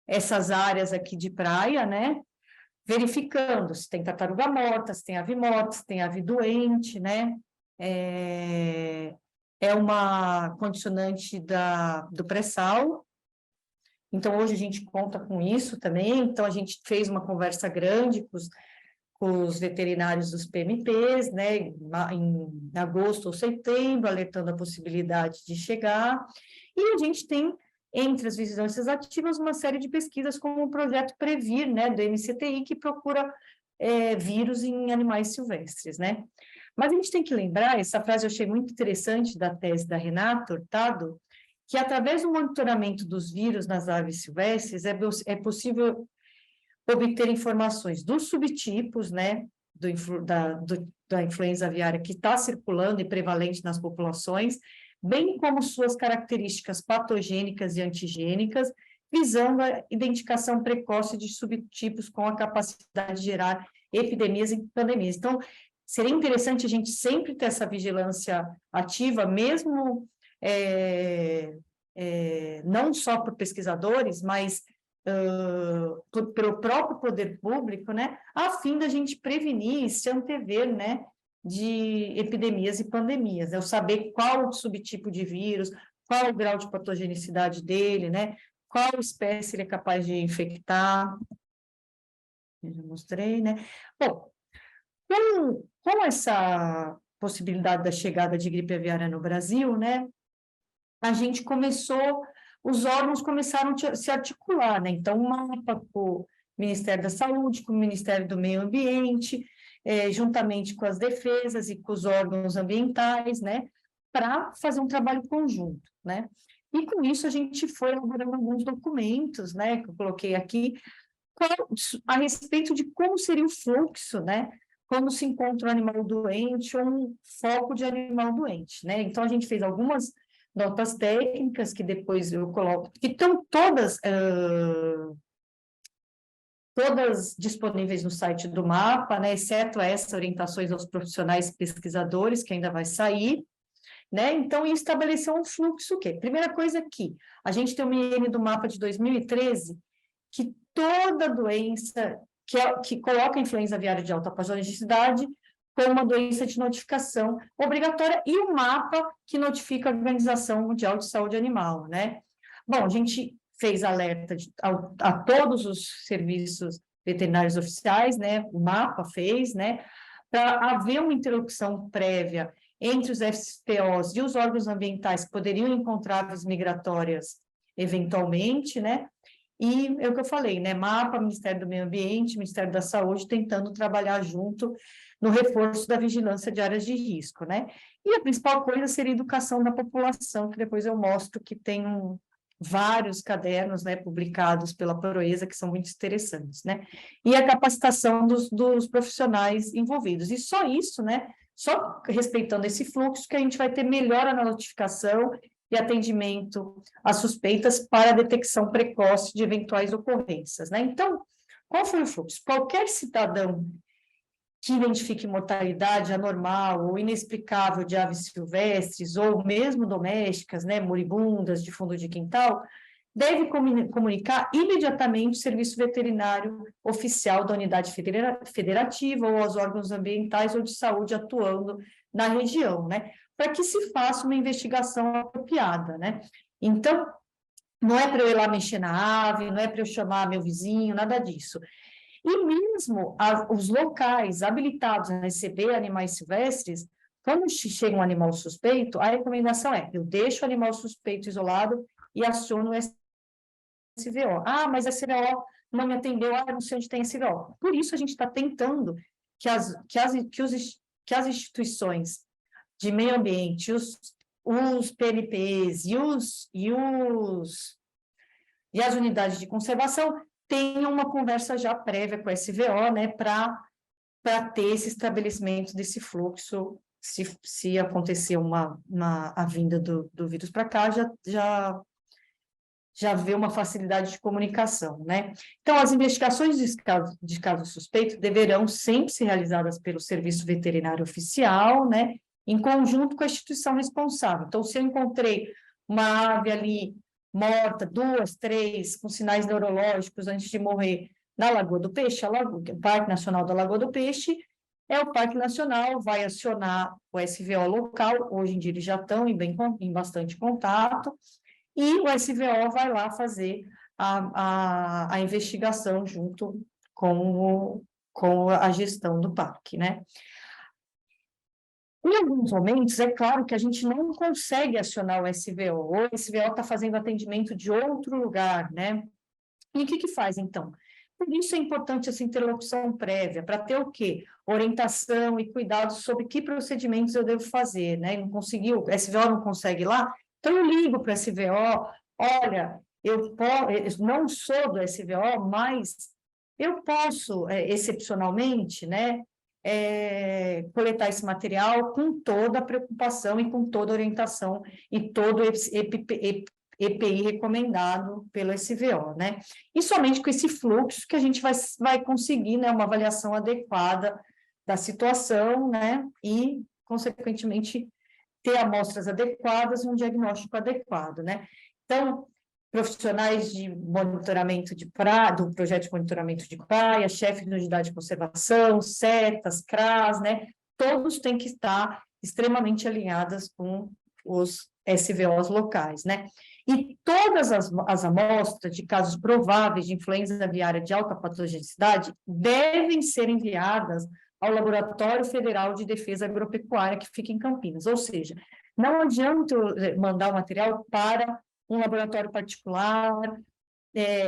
essas áreas aqui de praia, né, verificando se tem tartaruga morta, se tem ave doente, né? É uma condicionante do pré-sal. Então, hoje a gente conta com isso também. Então, a gente fez uma conversa grande com os veterinários dos PMPs, né? Em agosto ou setembro, alertando a possibilidade de chegar. E a gente tem, entre as vigilâncias ativas, uma série de pesquisas como o projeto Previr, né, do MCTI, que procura vírus em animais silvestres, né? Mas a gente tem que lembrar, essa frase eu achei muito interessante da tese da Renata Hurtado, que através do monitoramento dos vírus nas aves silvestres é possível obter informações dos subtipos, né, da influenza aviária que está circulando e prevalente nas populações, bem como suas características patogênicas e antigênicas, visando a identificação precoce de subtipos com a capacidade de gerar epidemias e pandemias. Então, seria interessante a gente sempre ter essa vigilância ativa, mesmo não só por pesquisadores, mas pelo próprio poder público, né, a fim da gente prevenir e se antever, né, de epidemias e pandemias, né, saber qual o subtipo de vírus, qual o grau de patogenicidade dele, né, qual espécie ele é capaz de infectar. Eu já mostrei, né? Bom, com essa possibilidade da chegada de gripe aviária no Brasil, né, a gente os órgãos começaram a se articular, né? Então, o mapa com o Ministério da Saúde, com o Ministério do Meio Ambiente, juntamente com as defesas e com os órgãos ambientais, né? Para fazer um trabalho conjunto, né? E com isso a gente foi elaborando alguns documentos, né? Que eu coloquei aqui, a respeito de como seria o fluxo, né? Quando se encontra um animal doente ou um foco de animal doente, né? Então, a gente fez algumas notas técnicas que depois eu coloco, que estão todas disponíveis no site do MAPA, né, exceto essas orientações aos profissionais pesquisadores, que ainda vai sair, né, então, e estabeleceu um fluxo, o quê? Primeira coisa aqui, a gente tem uma IN do MAPA de 2013, que toda doença que coloca a influenza aviária de alta patogenicidade como uma doença de notificação obrigatória, e o mapa que notifica a Organização Mundial de Saúde Animal, né? Bom, a gente fez alerta a todos os serviços veterinários oficiais, né? O mapa fez, né? Para haver uma interlocução prévia entre os FPOs e os órgãos ambientais que poderiam encontrar aves migratórias eventualmente, né? E é o que eu falei, né? MAPA, Ministério do Meio Ambiente, Ministério da Saúde, tentando trabalhar junto no reforço da vigilância de áreas de risco, né? E a principal coisa seria a educação da população, que depois eu mostro que tem vários cadernos, né, publicados pela Proesa, que são muito interessantes, né? E a capacitação dos profissionais envolvidos. E só isso, né? Só respeitando esse fluxo que a gente vai ter melhora na notificação e atendimento às suspeitas para a detecção precoce de eventuais ocorrências, né? Então, qual foi o fluxo? Qualquer cidadão que identifique mortalidade anormal ou inexplicável de aves silvestres ou mesmo domésticas, né, moribundas de fundo de quintal, deve comunicar imediatamente o serviço veterinário oficial da unidade federativa ou aos órgãos ambientais ou de saúde atuando na região, né, para que se faça uma investigação apropriada, né. Então, não é para eu ir lá mexer na ave, não é para eu chamar meu vizinho, nada disso. E mesmo os locais habilitados a receber animais silvestres, quando chega um animal suspeito, a recomendação é, eu deixo o animal suspeito isolado e aciono o SVO. Ah, mas a SVO não me atendeu, não sei onde tem SVO. Por isso a gente está tentando que as instituições de meio ambiente, os PNPs e as unidades de conservação tenham uma conversa já prévia com a SVO, né, para ter esse estabelecimento desse fluxo, se acontecer a vinda do vírus para cá, já vê uma facilidade de comunicação, né? Então, as investigações de casos suspeitos deverão sempre ser realizadas pelo Serviço Veterinário Oficial, né, em conjunto com a instituição responsável. Então, se eu encontrei uma ave ali morta, 2, 3, com sinais neurológicos antes de morrer na Lagoa do Peixe, o Parque Nacional da Lagoa do Peixe, o Parque Nacional vai acionar o SVO local, hoje em dia eles já estão em bastante contato, e o SVO vai lá fazer a investigação junto com a gestão do parque, né? Em alguns momentos, é claro que a gente não consegue acionar o SVO, ou o SVO está fazendo atendimento de outro lugar, né? E o que faz, então? Por isso é importante essa interlocução prévia, para ter o quê? Orientação e cuidados sobre que procedimentos eu devo fazer, né? Não conseguiu, o SVO não consegue ir lá, então eu ligo para o SVO, olha, eu não sou do SVO, mas eu posso, excepcionalmente, né? coletar esse material com toda a preocupação e com toda a orientação e todo EPI recomendado pelo SVO, né? E somente com esse fluxo que a gente vai conseguir, né, uma avaliação adequada da situação, né, e, consequentemente, ter amostras adequadas e um diagnóstico adequado, né? Então, profissionais de monitoramento de praia, do projeto de monitoramento de praia, chefe de unidade de conservação, CETAS, CRAS, né? Todos têm que estar extremamente alinhadas com os SVOs locais, né? E todas as amostras de casos prováveis de influenza aviária de alta patogenicidade devem ser enviadas ao Laboratório Federal de Defesa Agropecuária, que fica em Campinas. Ou seja, não adianta eu mandar o material para um laboratório particular,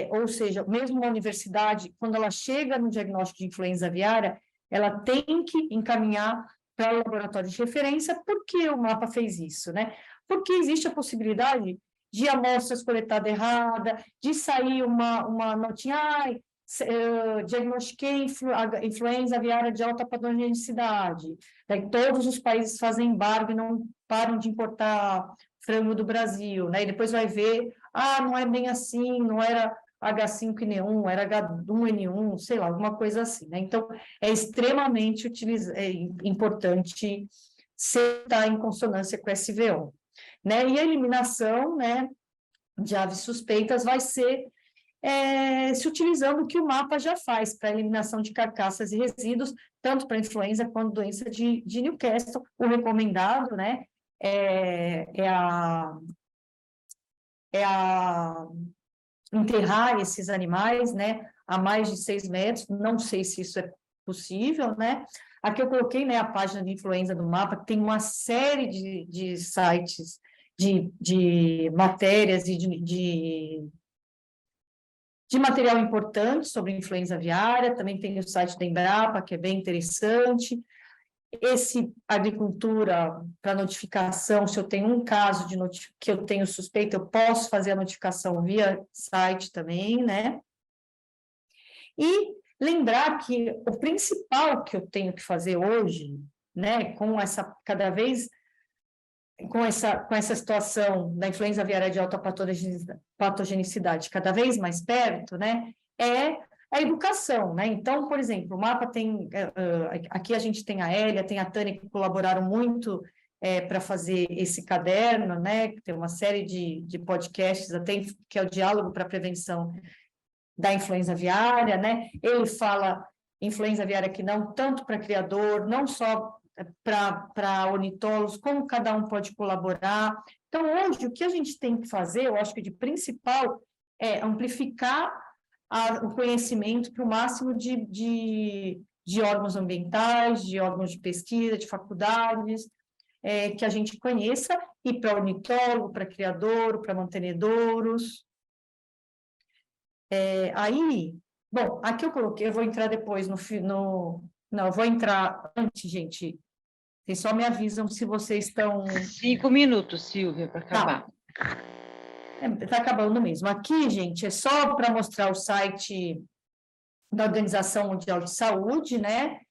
ou seja, mesmo uma universidade, quando ela chega no diagnóstico de influenza aviária, ela tem que encaminhar para o laboratório de referência. Por que o MAPA fez isso, né? Porque existe a possibilidade de amostras coletadas errada, de sair uma notinha, diagnostiquei influenza aviária de alta patogenicidade. Daí todos os países fazem embargo e não param de importar frango do Brasil, né? E depois vai ver, não é bem assim, não era H5N1, era H1N1, sei lá, alguma coisa assim, né? Então, é extremamente importante estar em consonância com o SVO, né? E a eliminação, né, de aves suspeitas vai ser se utilizando o que o MAPA já faz para a eliminação de carcaças e resíduos, tanto para influenza quanto doença de Newcastle. O recomendado, né, enterrar esses animais, né, a mais de 6 metros. Não sei se isso é possível, né? Aqui eu coloquei, né, a página de influenza do MAPA, que tem uma série de sites, de matérias e de material importante sobre influenza aviária. Também tem o site da Embrapa, que é bem interessante. Esse agricultura para notificação, se eu tenho um caso que eu tenho suspeita, eu posso fazer a notificação via site também, né? E lembrar que o principal que eu tenho que fazer hoje, né, com essa com essa situação da influenza aviária de alta patogenicidade cada vez mais perto, né, é a educação, né? Então, por exemplo, o MAPA tem, aqui a gente tem a Hélia, tem a Tânia, que colaboraram muito para fazer esse caderno, né? Tem uma série de podcasts, até que é o Diálogo para a Prevenção da Influenza Aviária, né? Ele fala influenza aviária que não, tanto para criador, não só para ornitólogos, como cada um pode colaborar. Então, hoje, o que a gente tem que fazer, eu acho que de principal, é amplificar o conhecimento para o máximo de órgãos ambientais, de órgãos de pesquisa, de faculdades, que a gente conheça, e para ornitólogo, para criador, para mantenedouros. Aí, bom, aqui eu coloquei, eu vou entrar depois não, eu vou entrar antes, gente. Vocês só me avisam se vocês estão... 5 minutos, Silvia, para acabar. Tá acabando mesmo. Aqui, gente, é só para mostrar o site da Organização Mundial de Saúde, né?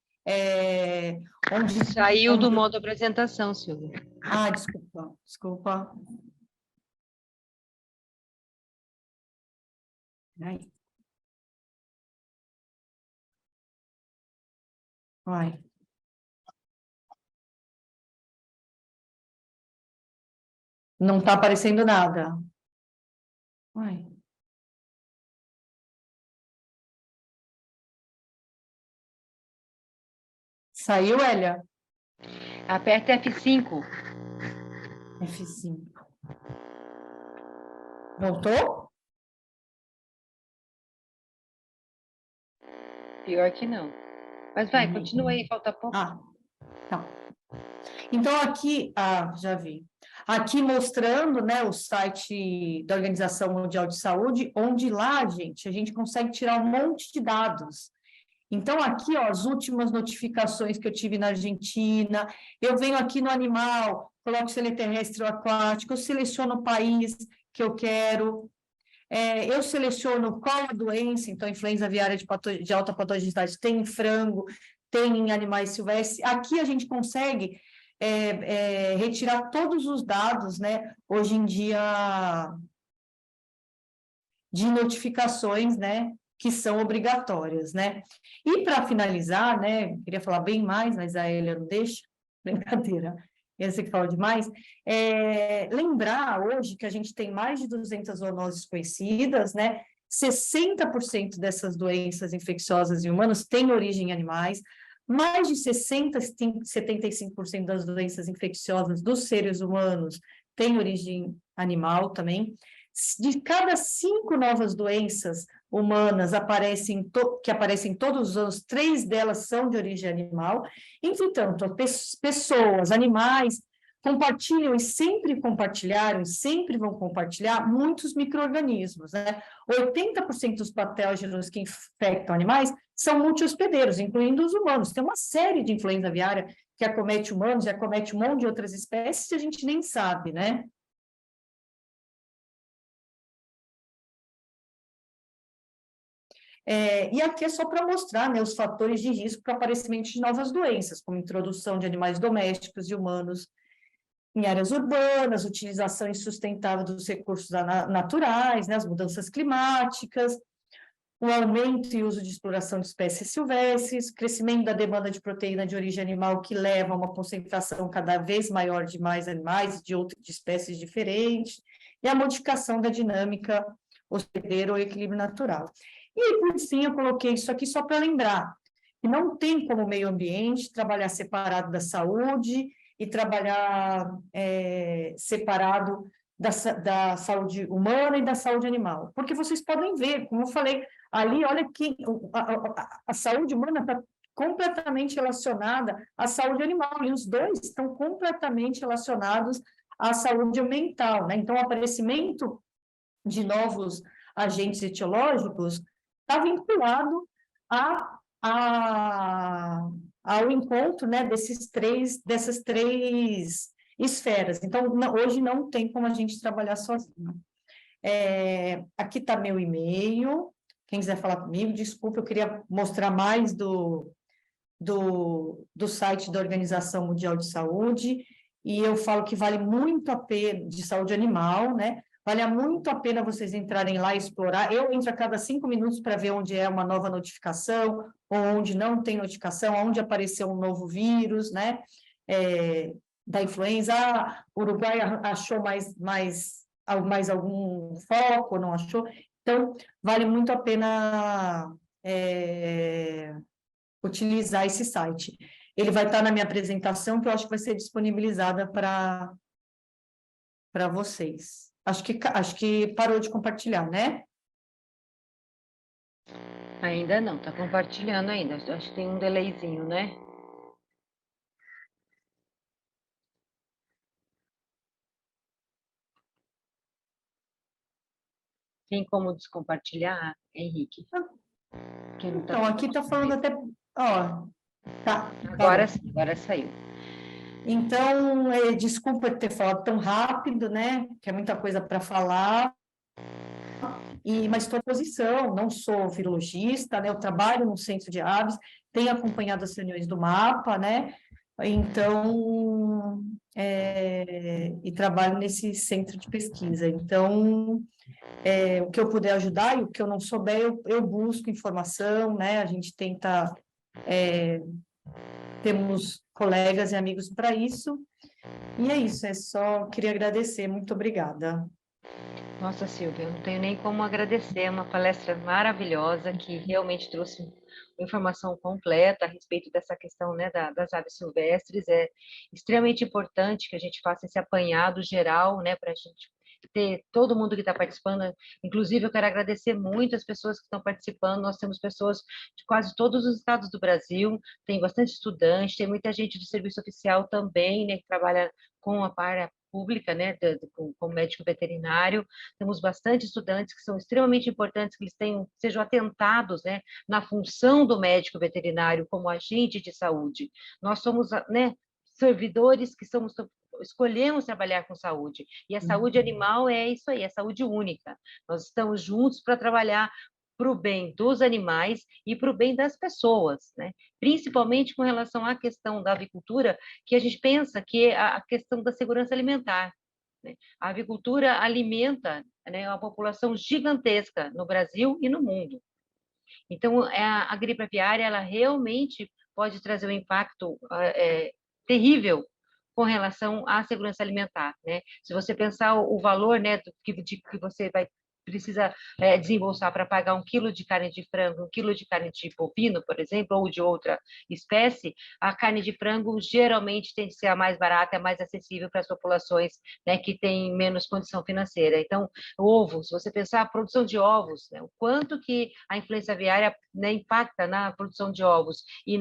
Onde saiu do modo apresentação, Silvia. Desculpa. Aí. Vai. Não está aparecendo nada. Vai. Saiu, Hélia? Aperta F5. F5. Voltou? Pior que não. Mas vai, continua aí, falta pouco. Tá. Então, aqui, já vi. Aqui mostrando, né, o site da Organização Mundial de Saúde, onde lá, gente, a gente consegue tirar um monte de dados. Então, aqui, ó, as últimas notificações que eu tive na Argentina, eu venho aqui no animal, coloco se ele é terrestre ou aquático, eu seleciono o país que eu quero, eu seleciono qual a doença, então, influenza aviária de alta patogenicidade tem em frango, tem em animais silvestres. Aqui a gente consegue retirar todos os dados, né, hoje em dia, de notificações, né, que são obrigatórias, né. E para finalizar, né, queria falar bem mais, mas a Elia não deixa, brincadeira, eu sei que fala demais, lembrar hoje que a gente tem mais de 200 zoonoses conhecidas, né, 60% dessas doenças infecciosas em humanos têm origem em animais, mais de 75% das doenças infecciosas dos seres humanos têm origem animal também. De cada 5 novas doenças humanas que aparecem todos os anos, 3 delas são de origem animal. Entretanto, pessoas, animais, compartilham e sempre compartilharam, e sempre vão compartilhar muitos micro-organismos, né? 80% dos patógenos que infectam animais são multi-hospedeiros, incluindo os humanos. Tem uma série de influenza aviária que acomete humanos e acomete um monte de outras espécies que a gente nem sabe, né? E aqui é só para mostrar, né, os fatores de risco para o aparecimento de novas doenças, como introdução de animais domésticos e humanos em áreas urbanas, utilização insustentável dos recursos naturais, né, as mudanças climáticas, o aumento e uso de exploração de espécies silvestres, crescimento da demanda de proteína de origem animal que leva a uma concentração cada vez maior de mais animais de espécies diferentes, e a modificação da dinâmica hospedeira ou equilíbrio natural. E, por fim, eu coloquei isso aqui só para lembrar que não tem como meio ambiente trabalhar separado da saúde e trabalhar separado da saúde humana e da saúde animal. Porque vocês podem ver, como eu falei, ali, olha que a saúde humana está completamente relacionada à saúde animal, e os dois estão completamente relacionados à saúde ambiental, né? Então, o aparecimento de novos agentes etiológicos está vinculado ao encontro, né, dessas três esferas. Então, hoje não tem como a gente trabalhar sozinho. Aqui está meu e-mail, quem quiser falar comigo, desculpa, eu queria mostrar mais do site da Organização Mundial de Saúde, e eu falo que vale muito a pena, de saúde animal, né? Vale muito a pena vocês entrarem lá e explorar. Eu entro a cada 5 minutos para ver onde é uma nova notificação, ou onde não tem notificação, onde apareceu um novo vírus, né? Da influenza. O Uruguai achou mais algum foco, não achou? Então, vale muito a pena utilizar esse site. Ele vai estar na minha apresentação, que eu acho que vai ser disponibilizada para vocês. Acho que parou de compartilhar, né? Ainda não, está compartilhando ainda. Acho que tem um delayzinho, né? Tem como descompartilhar, Henrique? Então, aqui está falando até... Ó, tá. Agora sim, agora saiu. Então, desculpa ter falado tão rápido, né? Que é muita coisa para falar. Mas estou à posição, não sou virologista, né? Eu trabalho no centro de aves, tenho acompanhado as reuniões do MAPA, né? Então, e trabalho nesse centro de pesquisa. Então, o que eu puder ajudar e o que eu não souber, eu busco informação, né? A gente tenta... temos colegas e amigos para isso. E é isso, só queria agradecer. Muito obrigada. Nossa, Silvia, eu não tenho nem como agradecer, é uma palestra maravilhosa que realmente trouxe uma informação completa a respeito dessa questão, né, das aves silvestres. É extremamente importante que a gente faça esse apanhado geral, né, para a gente ter todo mundo que está participando. Inclusive, eu quero agradecer muito as pessoas que estão participando. Nós temos pessoas de quase todos os estados do Brasil, tem bastante estudante, tem muita gente de serviço oficial também, né, que trabalha com a área pública, né, como médico veterinário. Temos bastante estudantes que são extremamente importantes, que eles sejam atentados, né, na função do médico veterinário como agente de saúde. Nós somos, né, servidores que escolhemos trabalhar com saúde, e a saúde animal é isso aí, é saúde única. Nós estamos juntos para trabalhar para o bem dos animais e para o bem das pessoas, né? Principalmente com relação à questão da avicultura, que a gente pensa que é a questão da segurança alimentar, né? A avicultura alimenta, né, uma população gigantesca no Brasil e no mundo. Então, a gripe aviária, ela realmente pode trazer um impacto terrível com relação à segurança alimentar, né? Se você pensar o valor, né, que você precisa desembolsar para pagar 1 quilo de carne de frango, 1 quilo de carne de bovino, por exemplo, ou de outra espécie, a carne de frango geralmente tem que ser a mais barata, a mais acessível para as populações, né, que têm menos condição financeira. Então, ovos, se você pensar a produção de ovos, né, o quanto que a influenza aviária, né, impacta na produção de ovos e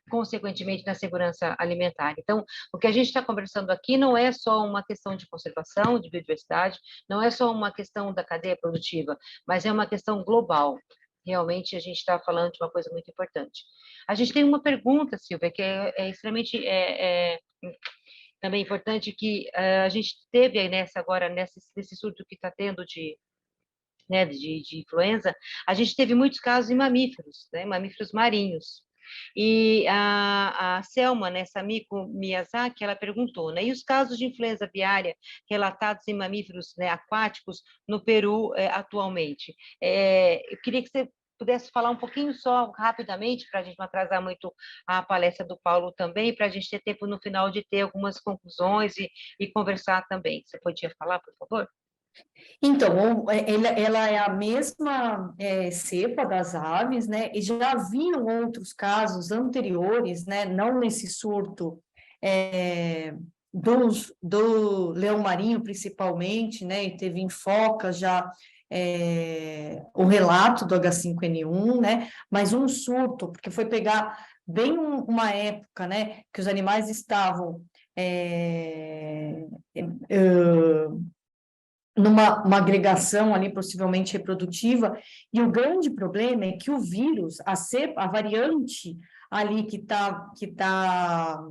consequentemente na segurança alimentar. Então, o que a gente está conversando aqui não é só uma questão de conservação, de biodiversidade, não é só uma questão da cadeia produtiva, mas é uma questão global. Realmente, a gente está falando de uma coisa muito importante. A gente tem uma pergunta, Silvia, que é extremamente também importante, que a gente teve agora, nesse surto que está tendo né, de influenza, a gente teve muitos casos em mamíferos, né, mamíferos marinhos. E a Selma, né, Samiko Miyazaki, ela perguntou, né, e os casos de influenza aviária relatados em mamíferos, né, aquáticos no Peru atualmente? Eu queria que você pudesse falar um pouquinho só, rapidamente, para a gente não atrasar muito a palestra do Paulo também, para a gente ter tempo no final de ter algumas conclusões e conversar também. Você podia falar, por favor? Então, ela é a mesma cepa das aves, né? E já haviam outros casos anteriores, né? Não nesse surto do leão marinho, principalmente, né? E teve em focas já o relato do H5N1, né? Mas um surto, porque foi pegar bem uma época, né? Que os animais estavam numa agregação ali possivelmente reprodutiva, e o grande problema é que o vírus, a variante ali que tá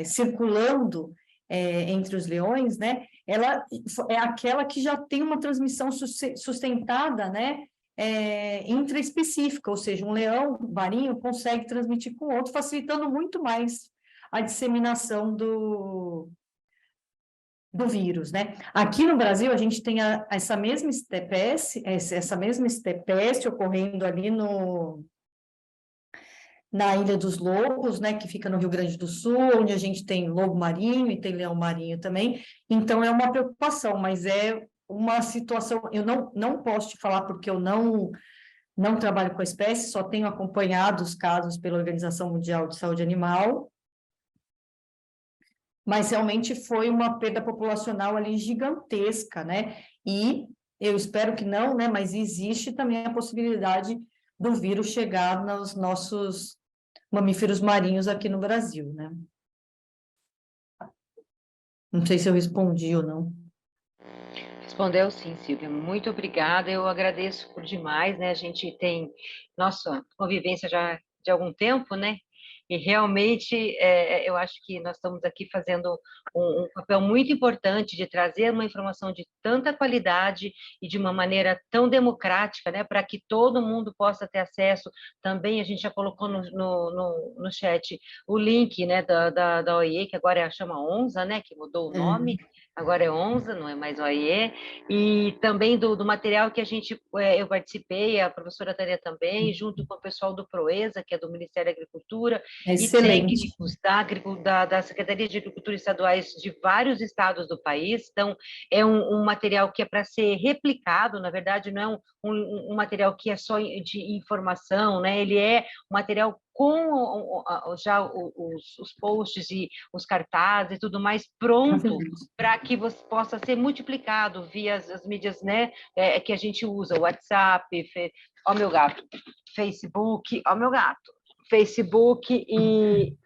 circulando entre os leões, né, ela é aquela que já tem uma transmissão sustentada, né, intraespecífica, ou seja, um leão marinho consegue transmitir com outro, facilitando muito mais a disseminação do vírus, né? Aqui no Brasil, a gente tem essa mesma estepesse ocorrendo ali na Ilha dos Lobos, né, que fica no Rio Grande do Sul, onde a gente tem lobo marinho e tem leão marinho também. Então, é uma preocupação, mas é uma situação... Eu não posso te falar porque eu não trabalho com a espécie, só tenho acompanhado os casos pela Organização Mundial de Saúde Animal, mas realmente foi uma perda populacional ali gigantesca, né? E eu espero que não, né? Mas existe também a possibilidade do vírus chegar nos nossos mamíferos marinhos aqui no Brasil, né? Não sei se eu respondi ou não. Respondeu sim, Silvia. Muito obrigada. Eu agradeço por demais, né? A gente tem nossa convivência já de algum tempo, né? E realmente eu acho que nós estamos aqui fazendo um papel muito importante de trazer uma informação de tanta qualidade e de uma maneira tão democrática, né? Para que todo mundo possa ter acesso. Também a gente já colocou no chat o link, né? Da OIE, que agora chama ONSA, né? Que mudou o nome. Agora é ONSA, não é mais OIE, e também do material que eu participei, a professora Tânia também, junto com o pessoal do PROESA, que é do Ministério da Agricultura, e técnicos da Secretaria de Agricultura estaduais de vários estados do país. Então, é um material que é para ser replicado, na verdade, não é um material que é só de informação, né? Ele é um material com já os posts e os cartazes e tudo mais pronto para que você possa ser multiplicado via as mídias, né, que a gente usa, WhatsApp, ó meu gato, Facebook, ó meu gato, Facebook e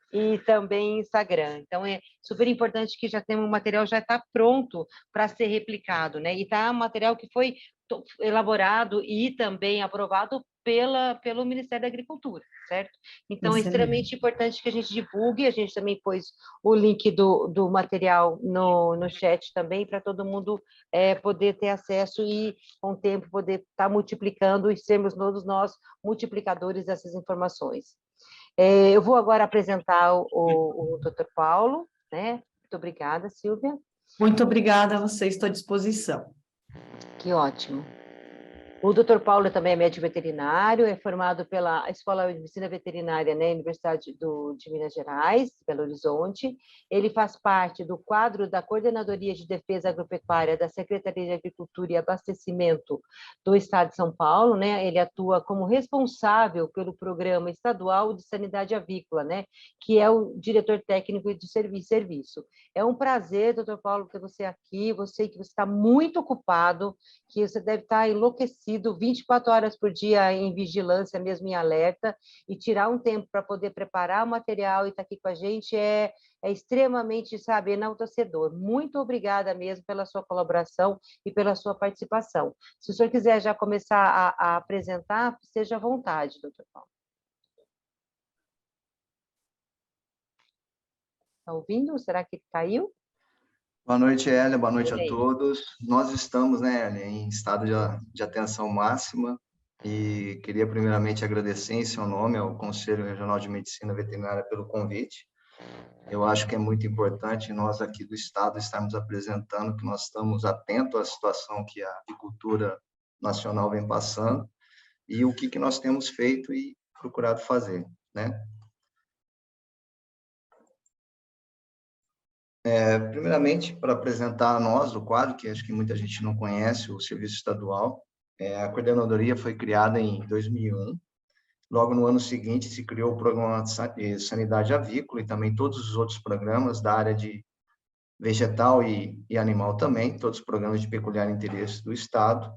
também Instagram. Então, é super importante que já tem um material já está pronto para ser replicado, né? E está um material que foi elaborado e também aprovado pelo Ministério da Agricultura, certo? Então, é Excelente. extremamente importante que a gente divulgue, a gente também pôs o link do material no chat também, para todo mundo poder ter acesso e, com o tempo, poder estar multiplicando e sermos todos nós multiplicadores dessas informações. Eu vou agora apresentar o Dr. Paulo, né? Muito obrigada, Silvia. Muito obrigada a você, estou à disposição. Que ótimo. O Dr. Paulo também é médico veterinário, é formado pela Escola de Medicina Veterinária, né, Universidade de Minas Gerais, Belo Horizonte. Ele faz parte do quadro da Coordenadoria de Defesa Agropecuária da Secretaria de Agricultura e Abastecimento do Estado de São Paulo, né? Ele atua como responsável pelo Programa Estadual de Sanidade Avícola, né, que é o diretor técnico de serviço. É um prazer, Dr. Paulo, ter você aqui. Eu sei que você está muito ocupado, que você deve estar enlouquecido, 24 horas por dia em vigilância, mesmo em alerta, e tirar um tempo para poder preparar o material e estar aqui com a gente é extremamente, sabe, enaltecedor. Muito obrigada mesmo pela sua colaboração e pela sua participação. Se o senhor quiser já começar a apresentar, seja à vontade, doutor Paulo. Está ouvindo? Será que caiu? Boa noite, Hélia. Boa noite a todos. Nós estamos, né, Hélia, em estado de atenção máxima e queria primeiramente agradecer em seu nome ao Conselho Regional de Medicina Veterinária pelo convite. Eu acho que é muito importante nós aqui do estado estarmos apresentando que nós estamos atentos à situação que a agricultura nacional vem passando e o que nós temos feito e procurado fazer, né? Primeiramente, para apresentar a nós o quadro, que acho que muita gente não conhece, o Serviço Estadual, a coordenadoria foi criada em 2001. Logo no ano seguinte, se criou o Programa de Sanidade Avícola e também todos os outros programas da área de vegetal e animal também, todos os programas de peculiar interesse do Estado.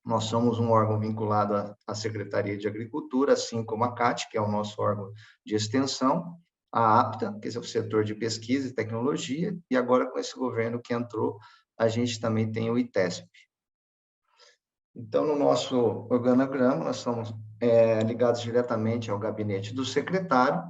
Nós somos um órgão vinculado à Secretaria de Agricultura, assim como a CAT, que é o nosso órgão de extensão, a APTA, que é o setor de pesquisa e tecnologia, e agora com esse governo que entrou, a gente também tem o ITESP. Então, no nosso organograma, nós somos ligados diretamente ao gabinete do secretário,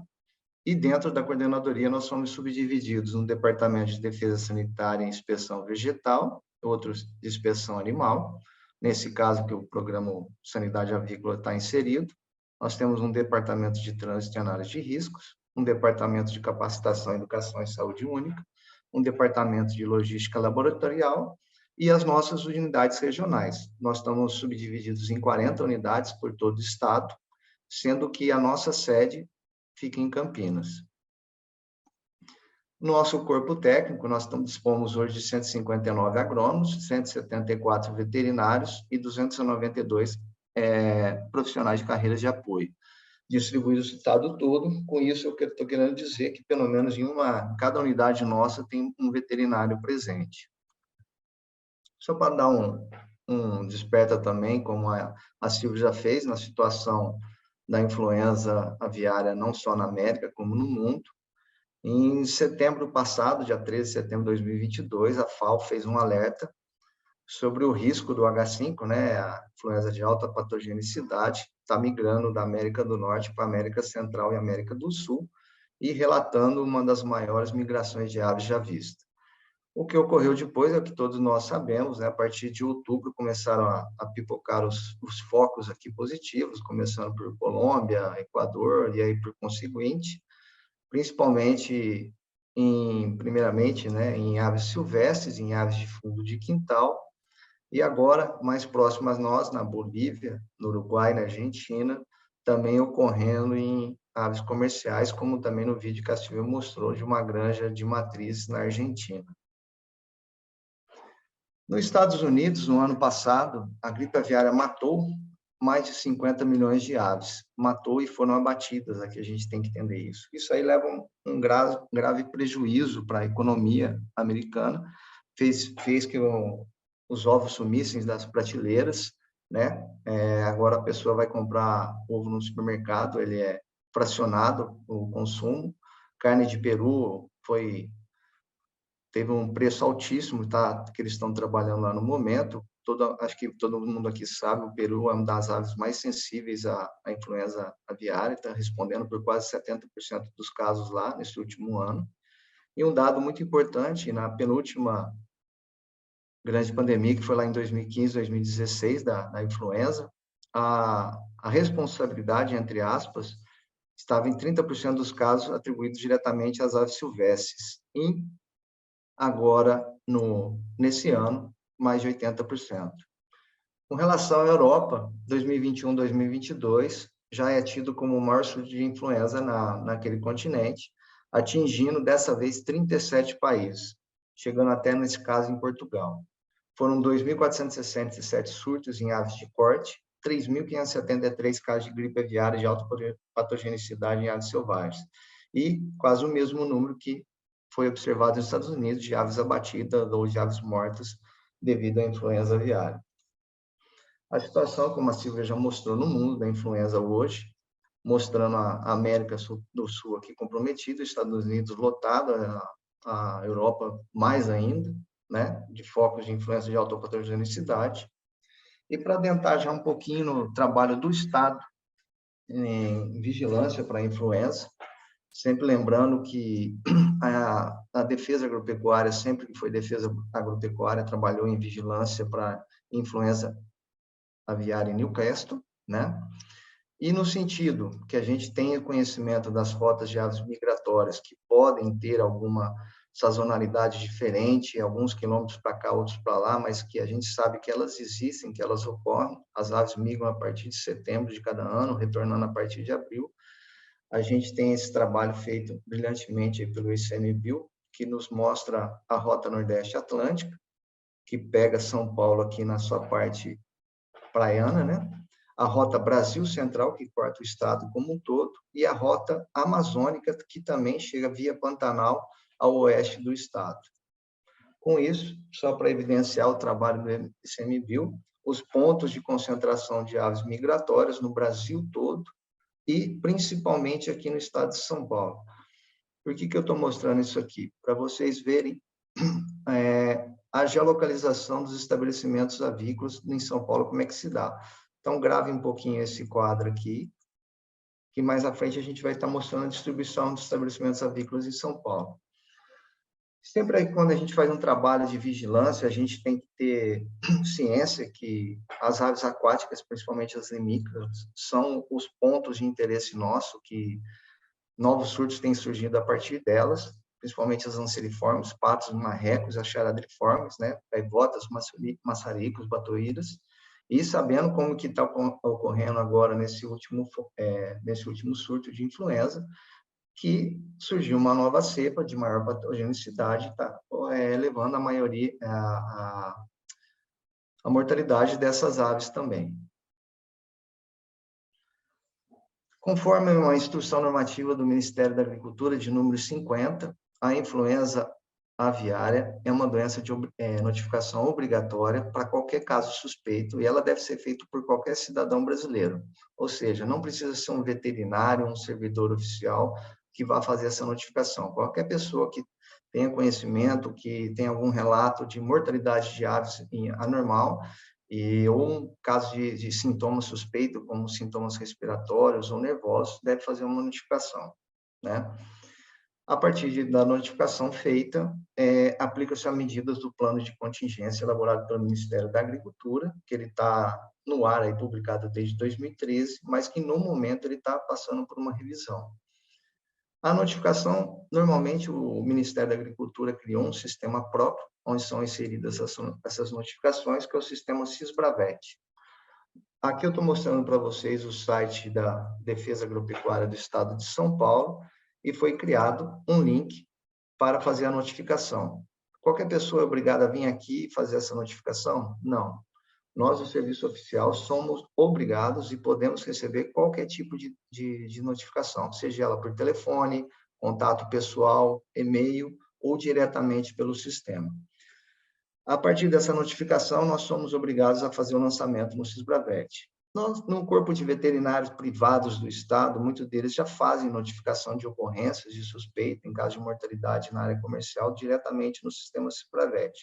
e dentro da coordenadoria nós somos subdivididos no Departamento de Defesa Sanitária e Inspeção Vegetal, outros de Inspeção Animal, nesse caso que o programa Sanidade Avícola está inserido. Nós temos um Departamento de Trânsito e Análise de Riscos, um Departamento de Capacitação, Educação e Saúde Única, um Departamento de Logística Laboratorial e as nossas unidades regionais. Nós estamos subdivididos em 40 unidades por todo o estado, sendo que a nossa sede fica em Campinas. Nosso corpo técnico, nós dispomos hoje de 159 agrônomos, 174 veterinários e 292 profissionais de carreiras de apoio, distribuídos no estado todo. Com isso, eu estou querendo dizer que, pelo menos em cada unidade nossa, tem um veterinário presente. Só para dar um desperta também, como a Silvia já fez, na situação da influenza aviária, não só na América, como no mundo. Em setembro passado, dia 13 de setembro de 2022, a FAO fez um alerta sobre o risco do H5, né, a influenza de alta patogenicidade, está migrando da América do Norte para a América Central e América do Sul, e relatando uma das maiores migrações de aves já vistas. O que ocorreu depois é o que todos nós sabemos, né? A partir de outubro começaram a pipocar os focos aqui positivos, começando por Colômbia, Equador, e aí por conseguinte, principalmente primeiramente, né, em aves silvestres, em aves de fundo de quintal, e agora, mais próximas a nós, na Bolívia, no Uruguai, na Argentina, também ocorrendo em aves comerciais, como também no vídeo que a Silvia mostrou de uma granja de matriz na Argentina. Nos Estados Unidos, no ano passado, a gripe aviária matou mais de 50 milhões de aves. Matou e foram abatidas, aqui a gente tem que entender isso. Isso aí leva um grave prejuízo para a economia americana, fez que os ovos sumissem das prateleiras, né? Agora a pessoa vai comprar ovo no supermercado, ele é fracionado o consumo. Carne de peru teve um preço altíssimo, tá, que eles estão trabalhando lá no momento, acho que todo mundo aqui sabe, o peru é uma das aves mais sensíveis à influenza aviária, está respondendo por quase 70% dos casos lá nesse último ano. E um dado muito importante, na penúltima grande pandemia, que foi lá em 2015, 2016, da influenza, a responsabilidade, entre aspas, estava em 30% dos casos atribuídos diretamente às aves silvestres. E agora, nesse ano, mais de 80%. Com relação à Europa, 2021, 2022, já é tido como o maior surto de influenza naquele continente, atingindo, dessa vez, 37 países, chegando até, nesse caso, em Portugal. Foram 2.467 surtos em aves de corte, 3.573 casos de gripe aviária de alta patogenicidade em aves selvagens, e quase o mesmo número que foi observado nos Estados Unidos de aves abatidas ou de aves mortas devido à influenza aviária. A situação, como a Silvia já mostrou no mundo da influenza hoje, mostrando a América do Sul aqui comprometida, Estados Unidos lotado, a Europa mais ainda, né, de focos de influenza de alta patogenicidade. E para adentrar já um pouquinho no trabalho do Estado em vigilância para a influenza, sempre lembrando que a defesa agropecuária, sempre que foi defesa agropecuária, trabalhou em vigilância para influenza aviária em Newcastle, né? E no sentido que a gente tenha conhecimento das rotas de aves migratórias que podem ter alguma sazonalidade diferente, alguns quilômetros para cá, outros para lá, mas que a gente sabe que elas existem, que elas ocorrem. As aves migram a partir de setembro de cada ano, retornando a partir de abril. A gente tem esse trabalho feito brilhantemente pelo ICMBio, que nos mostra a rota Nordeste Atlântica, que pega São Paulo aqui na sua parte praiana, né? A rota Brasil Central, que corta o estado como um todo, e a rota amazônica, que também chega via Pantanal ao oeste do estado. Com isso, só para evidenciar o trabalho do ICMBio, os pontos de concentração de aves migratórias no Brasil todo e principalmente aqui no estado de São Paulo. Por que eu estou mostrando isso aqui? Para vocês verem a geolocalização dos estabelecimentos avícolas em São Paulo, como é que se dá. Então, grave um pouquinho esse quadro aqui, que mais à frente a gente vai estar mostrando a distribuição dos estabelecimentos avícolas em São Paulo. Sempre aí, quando a gente faz um trabalho de vigilância, a gente tem que ter ciência que as aves aquáticas, principalmente as limícolas, são os pontos de interesse nosso, que novos surtos têm surgido a partir delas, principalmente as anseriformes, patos, marrecos, as charadriformes, né, gaivotas, maçaricos, batoíras, e sabendo como que está ocorrendo agora nesse último surto de influenza, que surgiu uma nova cepa de maior patogenicidade, está levando a maioria, a mortalidade dessas aves também. Conforme uma instrução normativa do Ministério da Agricultura de número 50, a influenza aviária é uma doença de notificação obrigatória para qualquer caso suspeito e ela deve ser feita por qualquer cidadão brasileiro. Ou seja, não precisa ser um veterinário, um servidor oficial que vá fazer essa notificação. Qualquer pessoa que tenha conhecimento, que tenha algum relato de mortalidade de aves anormal, ou um caso de sintoma suspeito, como sintomas respiratórios ou nervosos, deve fazer uma notificação, né? A partir da notificação feita, aplica-se a medidas do plano de contingência elaborado pelo Ministério da Agricultura, que ele está no ar, aí, publicado desde 2013, mas que no momento ele está passando por uma revisão. A notificação, normalmente o Ministério da Agricultura criou um sistema próprio, onde são inseridas essas notificações, que é o sistema Sisbravet. Aqui eu estou mostrando para vocês o site da Defesa Agropecuária do Estado de São Paulo, e foi criado um link para fazer a notificação. Qualquer pessoa é obrigada a vir aqui e fazer essa notificação? Não. Nós, do Serviço Oficial, somos obrigados e podemos receber qualquer tipo de notificação, seja ela por telefone, contato pessoal, e-mail ou diretamente pelo sistema. A partir dessa notificação, nós somos obrigados a fazer o lançamento no Sisbravet. No corpo de veterinários privados do Estado, muitos deles já fazem notificação de ocorrências de suspeita em caso de mortalidade na área comercial diretamente no sistema Sisbravet.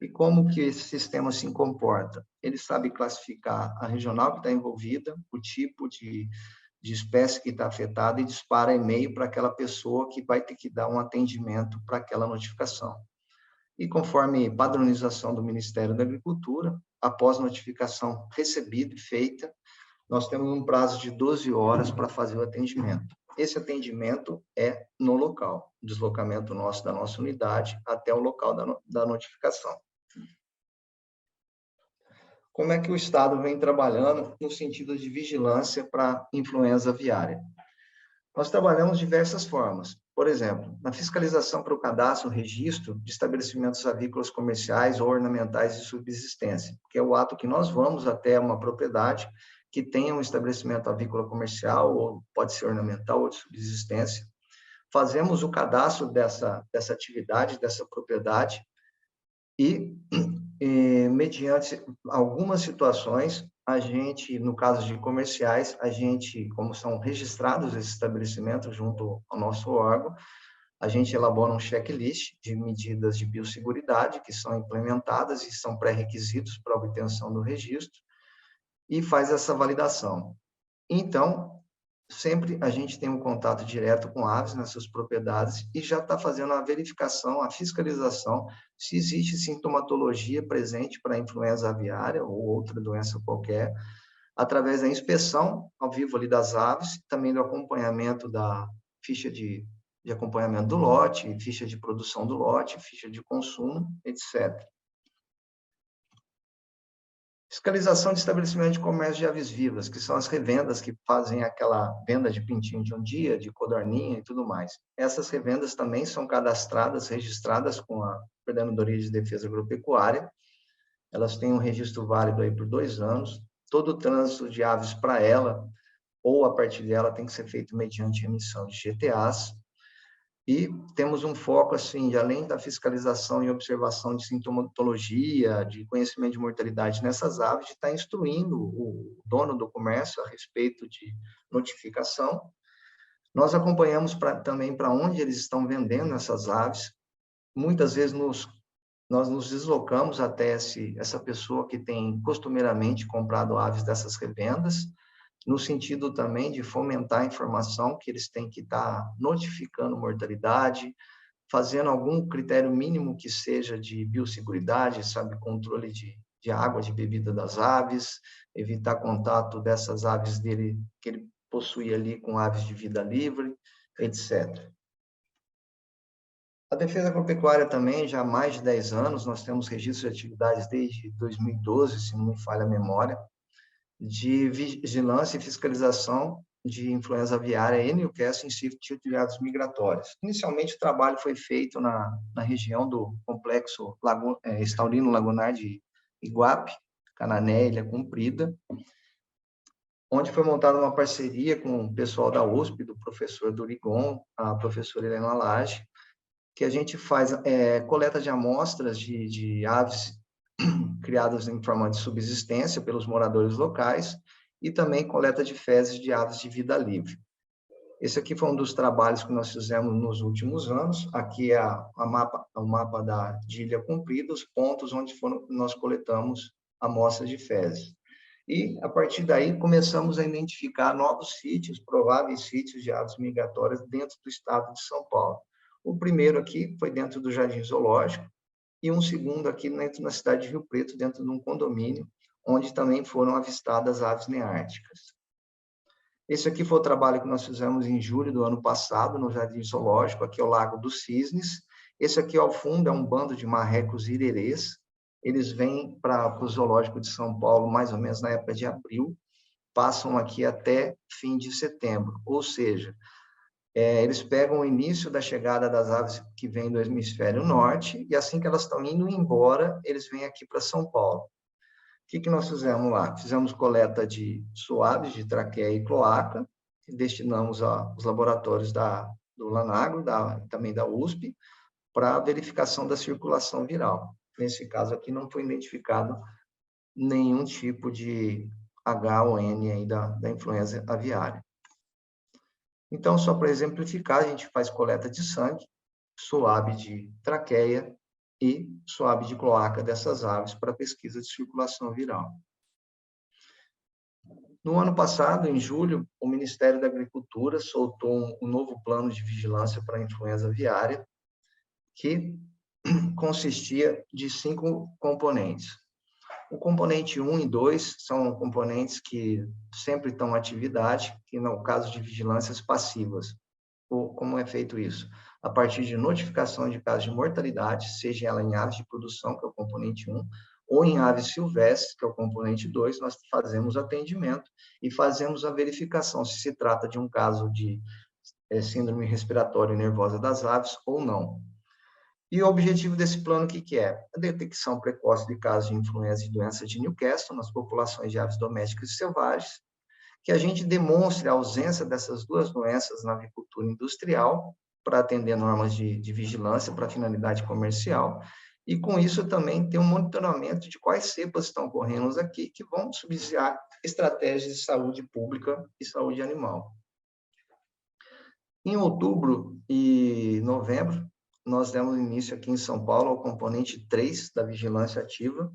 E como que esse sistema se comporta? Ele sabe classificar a regional que está envolvida, o tipo de espécie que está afetada e dispara e-mail para aquela pessoa que vai ter que dar um atendimento para aquela notificação. E conforme padronização do Ministério da Agricultura, após notificação recebida e feita, nós temos um prazo de 12 horas para fazer o atendimento. Esse atendimento é no local, deslocamento nosso da nossa unidade até o local da notificação. Como é que o Estado vem trabalhando no sentido de vigilância para influenza aviária? Nós trabalhamos de diversas formas. Por exemplo, na fiscalização para o cadastro, registro de estabelecimentos avícolas comerciais ou ornamentais de subsistência, que é o ato que nós vamos até uma propriedade que tenha um estabelecimento avícola comercial, ou pode ser ornamental ou de subsistência. Fazemos o cadastro dessa atividade, dessa propriedade, e mediante algumas situações, a gente, no caso de comerciais, a gente, como são registrados esses estabelecimentos junto ao nosso órgão, a gente elabora um checklist de medidas de biosseguridade que são implementadas e são pré-requisitos para a obtenção do registro, e faz essa validação. Então, sempre a gente tem um contato direto com aves nessas propriedades e já está fazendo a verificação, a fiscalização, se existe sintomatologia presente para a influenza aviária ou outra doença qualquer, através da inspeção ao vivo ali das aves, também do acompanhamento da ficha de acompanhamento do lote, ficha de produção do lote, ficha de consumo, etc. Fiscalização de estabelecimento de comércio de aves vivas, que são as revendas que fazem aquela venda de pintinho de um dia, de codorninha e tudo mais. Essas revendas também são cadastradas, registradas com a Coordenadoria de Defesa Agropecuária. Elas têm um registro válido aí por 2 anos. Todo o trânsito de aves para ela, ou a partir dela, tem que ser feito mediante emissão de GTAs. E temos um foco, assim, de além da fiscalização e observação de sintomatologia, de conhecimento de mortalidade nessas aves, de estar instruindo o dono do comércio a respeito de notificação. Nós acompanhamos também para onde eles estão vendendo essas aves. Muitas vezes nós nos deslocamos até essa pessoa que tem costumeiramente comprado aves dessas revendas, no sentido também de fomentar a informação que eles têm que estar notificando mortalidade, fazendo algum critério mínimo que seja de biosseguridade, sabe, controle de água, de bebida das aves, evitar contato dessas aves dele, que ele possui ali com aves de vida livre, etc. A defesa agropecuária também, já há mais de 10 anos, nós temos registro de atividades desde 2012, se não me falha a memória, de vigilância e fiscalização de influenza aviária em Newcastle em sítio de aves migratórias. Inicialmente, o trabalho foi feito na região do complexo Estaurino Lagunar de Iguape, Canané, Ilha Comprida, onde foi montada uma parceria com o pessoal da USP, do professor Durigon, a professora Helena Lage, que a gente faz coleta de amostras de aves criadas em forma de subsistência pelos moradores locais e também coleta de fezes de aves de vida livre. Esse aqui foi um dos trabalhos que nós fizemos nos últimos anos. Aqui é o mapa de Ilha Comprida, os pontos onde nós coletamos amostras de fezes. E, a partir daí, começamos a identificar novos sítios, prováveis sítios de aves migratórias dentro do estado de São Paulo. O primeiro aqui foi dentro do Jardim Zoológico, e um segundo aqui dentro da cidade de Rio Preto, dentro de um condomínio, onde também foram avistadas aves neárticas. Esse aqui foi o trabalho que nós fizemos em julho do ano passado, no Jardim Zoológico, aqui é o Lago dos Cisnes. Esse aqui ao fundo é um bando de marrecos irerês. Eles vêm para o Zoológico de São Paulo mais ou menos na época de abril, passam aqui até fim de setembro, ou seja, eles pegam o início da chegada das aves que vêm do hemisfério norte, e assim que elas estão indo embora, eles vêm aqui para São Paulo. O que nós fizemos lá? Fizemos coleta de suaves, de traqueia e cloaca, e destinamos aos laboratórios do Lanagro, também da USP, para verificação da circulação viral. Nesse caso aqui não foi identificado nenhum tipo de H ou N aí da influenza aviária. Então, só para exemplificar, a gente faz coleta de sangue, suave de traqueia e suave de cloaca dessas aves para pesquisa de circulação viral. No ano passado, em julho, o Ministério da Agricultura soltou um novo plano de vigilância para a influenza aviária, que consistia de 5 componentes. O componente 1 e 2 são componentes que sempre estão em atividade, que no caso de vigilâncias passivas. Como é feito isso? A partir de notificação de casos de mortalidade, seja ela em aves de produção, que é o componente 1, ou em aves silvestres, que é o componente 2, nós fazemos atendimento e fazemos a verificação se se trata de um caso de síndrome respiratória nervosa das aves ou não. E o objetivo desse plano, o que é? A detecção precoce de casos de influenza e doenças de Newcastle nas populações de aves domésticas e selvagens, que a gente demonstre a ausência dessas duas doenças na avicultura industrial, para atender normas de vigilância para finalidade comercial, e com isso também ter um monitoramento de quais cepas estão ocorrendo aqui, que vão subsidiar estratégias de saúde pública e saúde animal. Em outubro e novembro, nós demos início aqui em São Paulo ao componente 3 da vigilância ativa,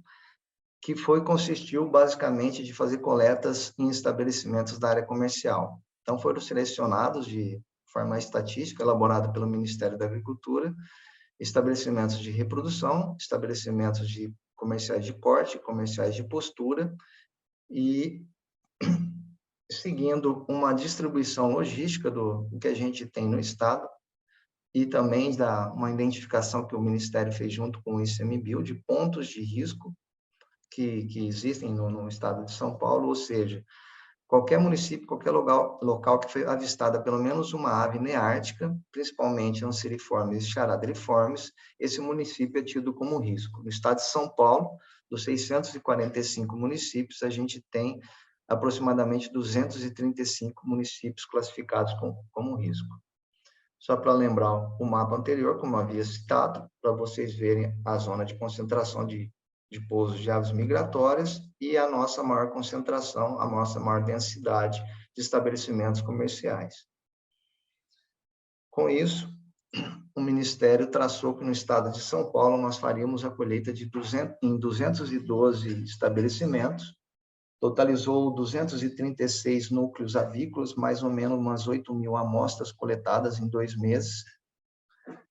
que consistiu basicamente de fazer coletas em estabelecimentos da área comercial. Então, foram selecionados de forma estatística, elaborada pelo Ministério da Agricultura, estabelecimentos de reprodução, estabelecimentos de comerciais de corte, comerciais de postura, e seguindo uma distribuição logística do que a gente tem no Estado, e também uma identificação que o Ministério fez junto com o ICMBio de pontos de risco que existem no Estado de São Paulo, ou seja, qualquer município, qualquer local que foi avistada pelo menos uma ave neártica, principalmente anseriformes e charadriformes, esse município é tido como risco. No Estado de São Paulo, dos 645 municípios, a gente tem aproximadamente 235 municípios classificados como risco. Só para lembrar o mapa anterior, como havia citado, para vocês verem a zona de concentração de pousos de aves migratórias e a nossa maior concentração, a nossa maior densidade de estabelecimentos comerciais. Com isso, o Ministério traçou que no estado de São Paulo nós faríamos a colheita em 212 estabelecimentos, totalizou 236 núcleos avícolas, mais ou menos umas 8.000 amostras coletadas em 2 meses,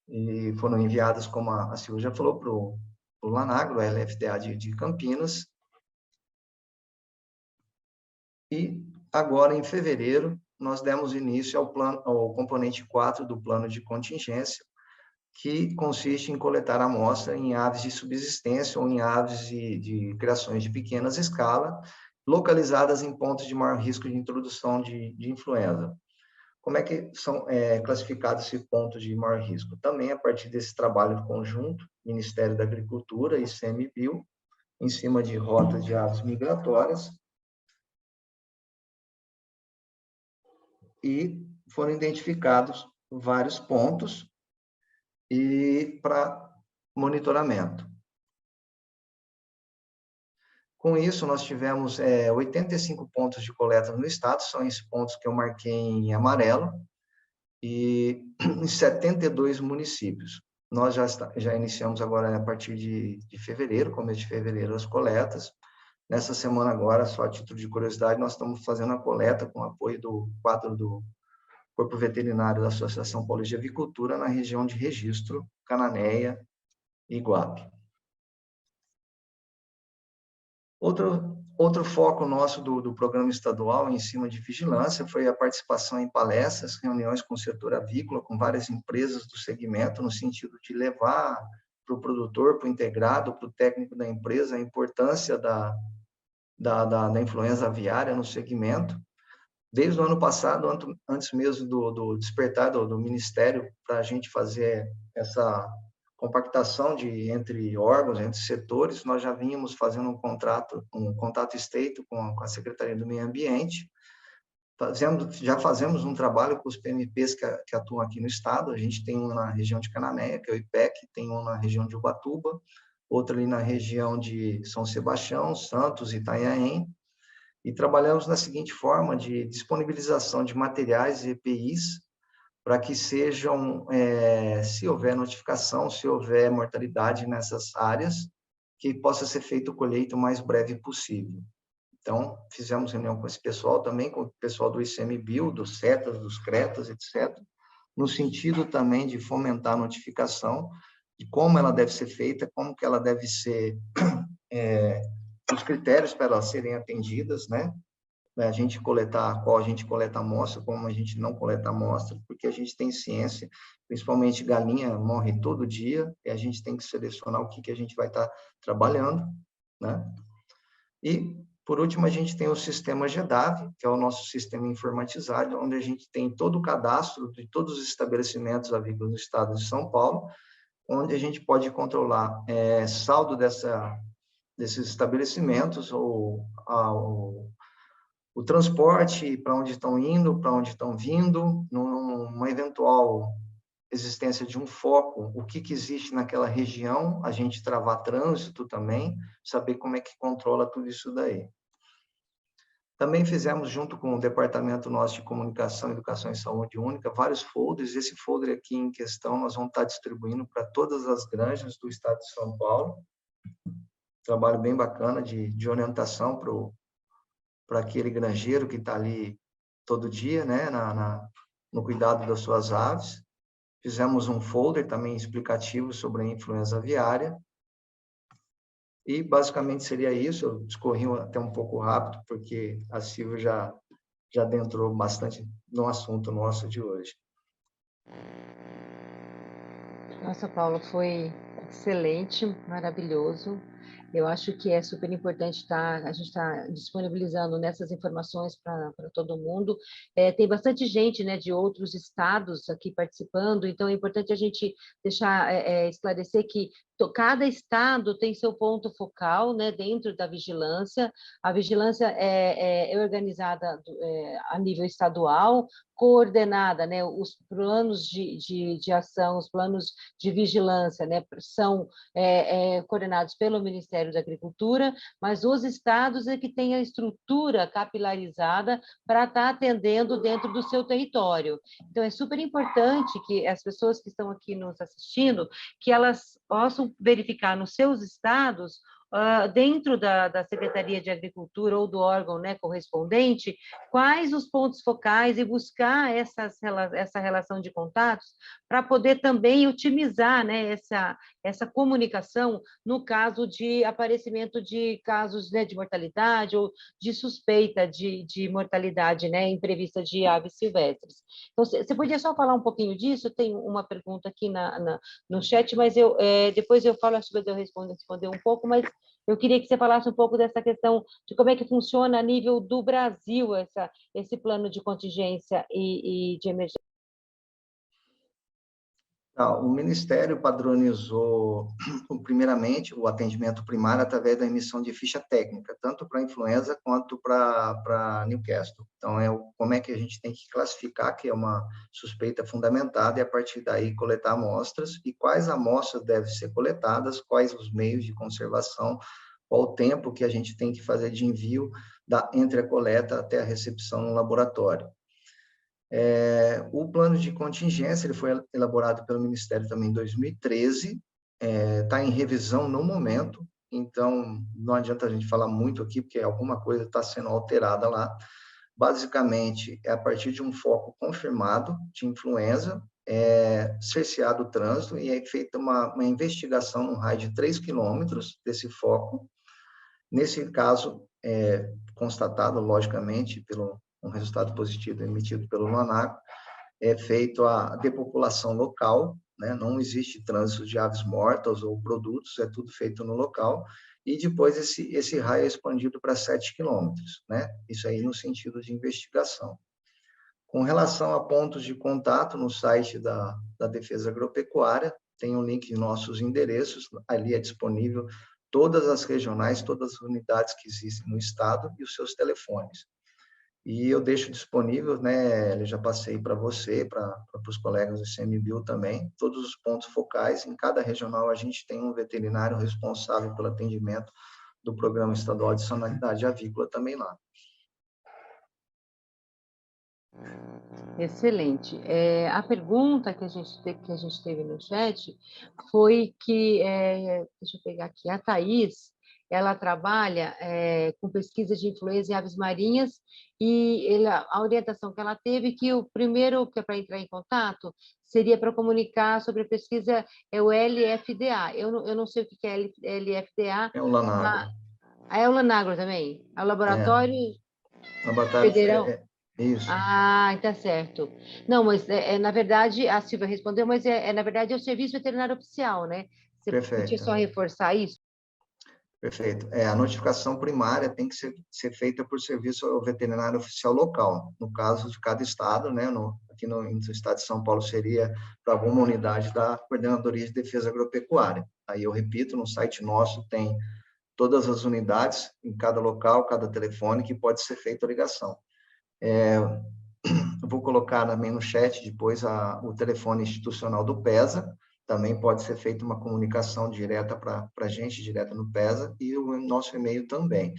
e foram enviadas, como a Silvia já falou, para o Lanagro, a LFDA de Campinas. E agora, em fevereiro, nós demos início ao componente 4 do plano de contingência, que consiste em coletar amostra em aves de subsistência ou em aves de criações de pequenas escala, localizadas em pontos de maior risco de introdução de influenza. Como é que são classificados esses pontos de maior risco? Também a partir desse trabalho conjunto, Ministério da Agricultura e ICMBio, em cima de rotas de aves migratórias, e foram identificados vários pontos e para monitoramento. Com isso, nós tivemos 85 pontos de coleta no estado, são esses pontos que eu marquei em amarelo, e em 72 municípios. Nós já iniciamos agora, a partir de fevereiro, começo de fevereiro, as coletas. Nessa semana agora, só a título de curiosidade, nós estamos fazendo a coleta com apoio do quadro do Corpo Veterinário da Associação Paulista de Avicultura na região de Registro, Cananéia e Iguape. Outro foco nosso do programa estadual em cima de vigilância foi a participação em palestras, reuniões com o setor avícola, com várias empresas do segmento, no sentido de levar para o produtor, para o integrado, para o técnico da empresa, a importância da influenza aviária no segmento. Desde o ano passado, antes mesmo do despertar do Ministério, para a gente fazer essa compactação entre órgãos, entre setores, nós já vínhamos fazendo um contato estreito com a Secretaria do Meio Ambiente, já fazemos um trabalho com os PMPs que atuam aqui no estado. A gente tem um na região de Cananéia, que é o IPEC, tem um na região de Ubatuba, outro ali na região de São Sebastião, Santos e Itanhaém, e trabalhamos da seguinte forma, de disponibilização de materiais e EPIs para que sejam, se houver notificação, se houver mortalidade nessas áreas, que possa ser feito o colheita o mais breve possível. Então, fizemos reunião com esse pessoal, também com o pessoal do ICMBio, dos CETAS, dos CRETAS, etc., no sentido também de fomentar a notificação, de como ela deve ser feita, como que ela deve ser, os critérios para elas serem atendidas, né? A gente coletar, qual a gente coleta amostra, como a gente não coleta amostra, porque a gente tem ciência, principalmente galinha morre todo dia, e a gente tem que selecionar o que a gente vai estar trabalhando, né? E, por último, a gente tem o sistema GEDAV, que é o nosso sistema informatizado, onde a gente tem todo o cadastro de todos os estabelecimentos avícolas do estado de São Paulo, onde a gente pode controlar saldo desses estabelecimentos, ou o transporte, para onde estão indo, para onde estão vindo, numa eventual existência de um foco, o que existe naquela região, a gente travar trânsito também, saber como é que controla tudo isso daí. Também fizemos, junto com o Departamento nosso de Comunicação, Educação e Saúde Única, vários folders. Esse folder aqui em questão nós vamos estar distribuindo para todas as granjas do estado de São Paulo. Trabalho bem bacana de orientação para aquele granjeiro que está ali todo dia, né, no cuidado das suas aves. Fizemos um folder também explicativo sobre a influenza aviária. E, basicamente, seria isso. Eu discorri até um pouco rápido, porque a Silvia já adentrou bastante no assunto nosso de hoje. Nossa, Paulo, foi excelente, maravilhoso. Eu acho que é super importante a gente estar disponibilizando nessas informações para todo mundo. Tem bastante gente, né, de outros estados aqui participando, então é importante a gente deixar esclarecer que cada estado tem seu ponto focal, né, dentro da vigilância. A vigilância é organizada a nível estadual, coordenada, né, os planos de ação, os planos de vigilância, né, são coordenados pelo Ministério da Agricultura, mas os estados é que têm a estrutura capilarizada para estar atendendo dentro do seu território. Então, é super importante que as pessoas que estão aqui nos assistindo, que elas possam verificar nos seus estados, dentro da Secretaria de Agricultura ou do órgão, né, correspondente, quais os pontos focais e buscar essa relação de contatos para poder também otimizar, né, essa comunicação no caso de aparecimento de casos, né, de mortalidade ou de suspeita de mortalidade, né, imprevista de aves silvestres. Então, você podia só falar um pouquinho disso? Eu tenho uma pergunta aqui no chat, mas depois eu falo, acho que eu responder um pouco, mas eu queria que você falasse um pouco dessa questão de como é que funciona a nível do Brasil esse plano de contingência e de emergência. O Ministério padronizou, primeiramente, o atendimento primário através da emissão de ficha técnica, tanto para influenza quanto para Newcastle. Então, como é que a gente tem que classificar, que é uma suspeita fundamentada, e a partir daí coletar amostras, e quais amostras devem ser coletadas, quais os meios de conservação, qual o tempo que a gente tem que fazer de envio entre a coleta até a recepção no laboratório. O plano de contingência ele foi elaborado pelo Ministério também em 2013, está em revisão no momento, então não adianta a gente falar muito aqui, porque alguma coisa está sendo alterada lá. Basicamente, é a partir de um foco confirmado de influenza, cerceado o trânsito e é feita uma investigação no raio de 3 quilômetros desse foco. Nesse caso, constatado, logicamente, pelo um resultado positivo emitido pelo MANAC, é feito a depopulação local, né? Não existe trânsito de aves mortas ou produtos, é tudo feito no local, e depois esse raio é expandido para 7 quilômetros, né? Isso aí no sentido de investigação. Com relação a pontos de contato, no site da Defesa Agropecuária, tem um link de nossos endereços, ali é disponível todas as regionais, todas as unidades que existem no estado e os seus telefones. E eu deixo disponível, né, eu já passei para você, para os colegas do ICMBio também, todos os pontos focais. Em cada regional a gente tem um veterinário responsável pelo atendimento do Programa Estadual de Sanidade Avícola também lá. Excelente. A pergunta que a gente teve no chat foi que, deixa eu pegar aqui, a Thais, ela trabalha com pesquisa de influenza em aves marinhas e a orientação que ela teve que o primeiro que é para entrar em contato seria para comunicar sobre a pesquisa, é o LFDA. Eu não sei o que é LFDA, É o Lanagro. mas é o Lanagro também, é o É, Laboratório laboratório, Federal. isso, Ah, tá certo. Não, mas na verdade, a Silvia respondeu, mas na verdade é o Serviço Veterinário Oficial, né? Você podia perfeito. só reforçar isso? Perfeito. A notificação primária tem que ser feita por serviço veterinário oficial local. No caso de cada estado, né, aqui no estado de São Paulo seria para alguma unidade da Coordenadoria de Defesa Agropecuária. Aí eu repito, no site nosso tem todas as unidades em cada local, cada telefone que pode ser feita a ligação. Eu vou colocar também no chat depois o telefone institucional do PESA, também pode ser feita uma comunicação direta para a gente, direta no PESA, e o nosso e-mail também.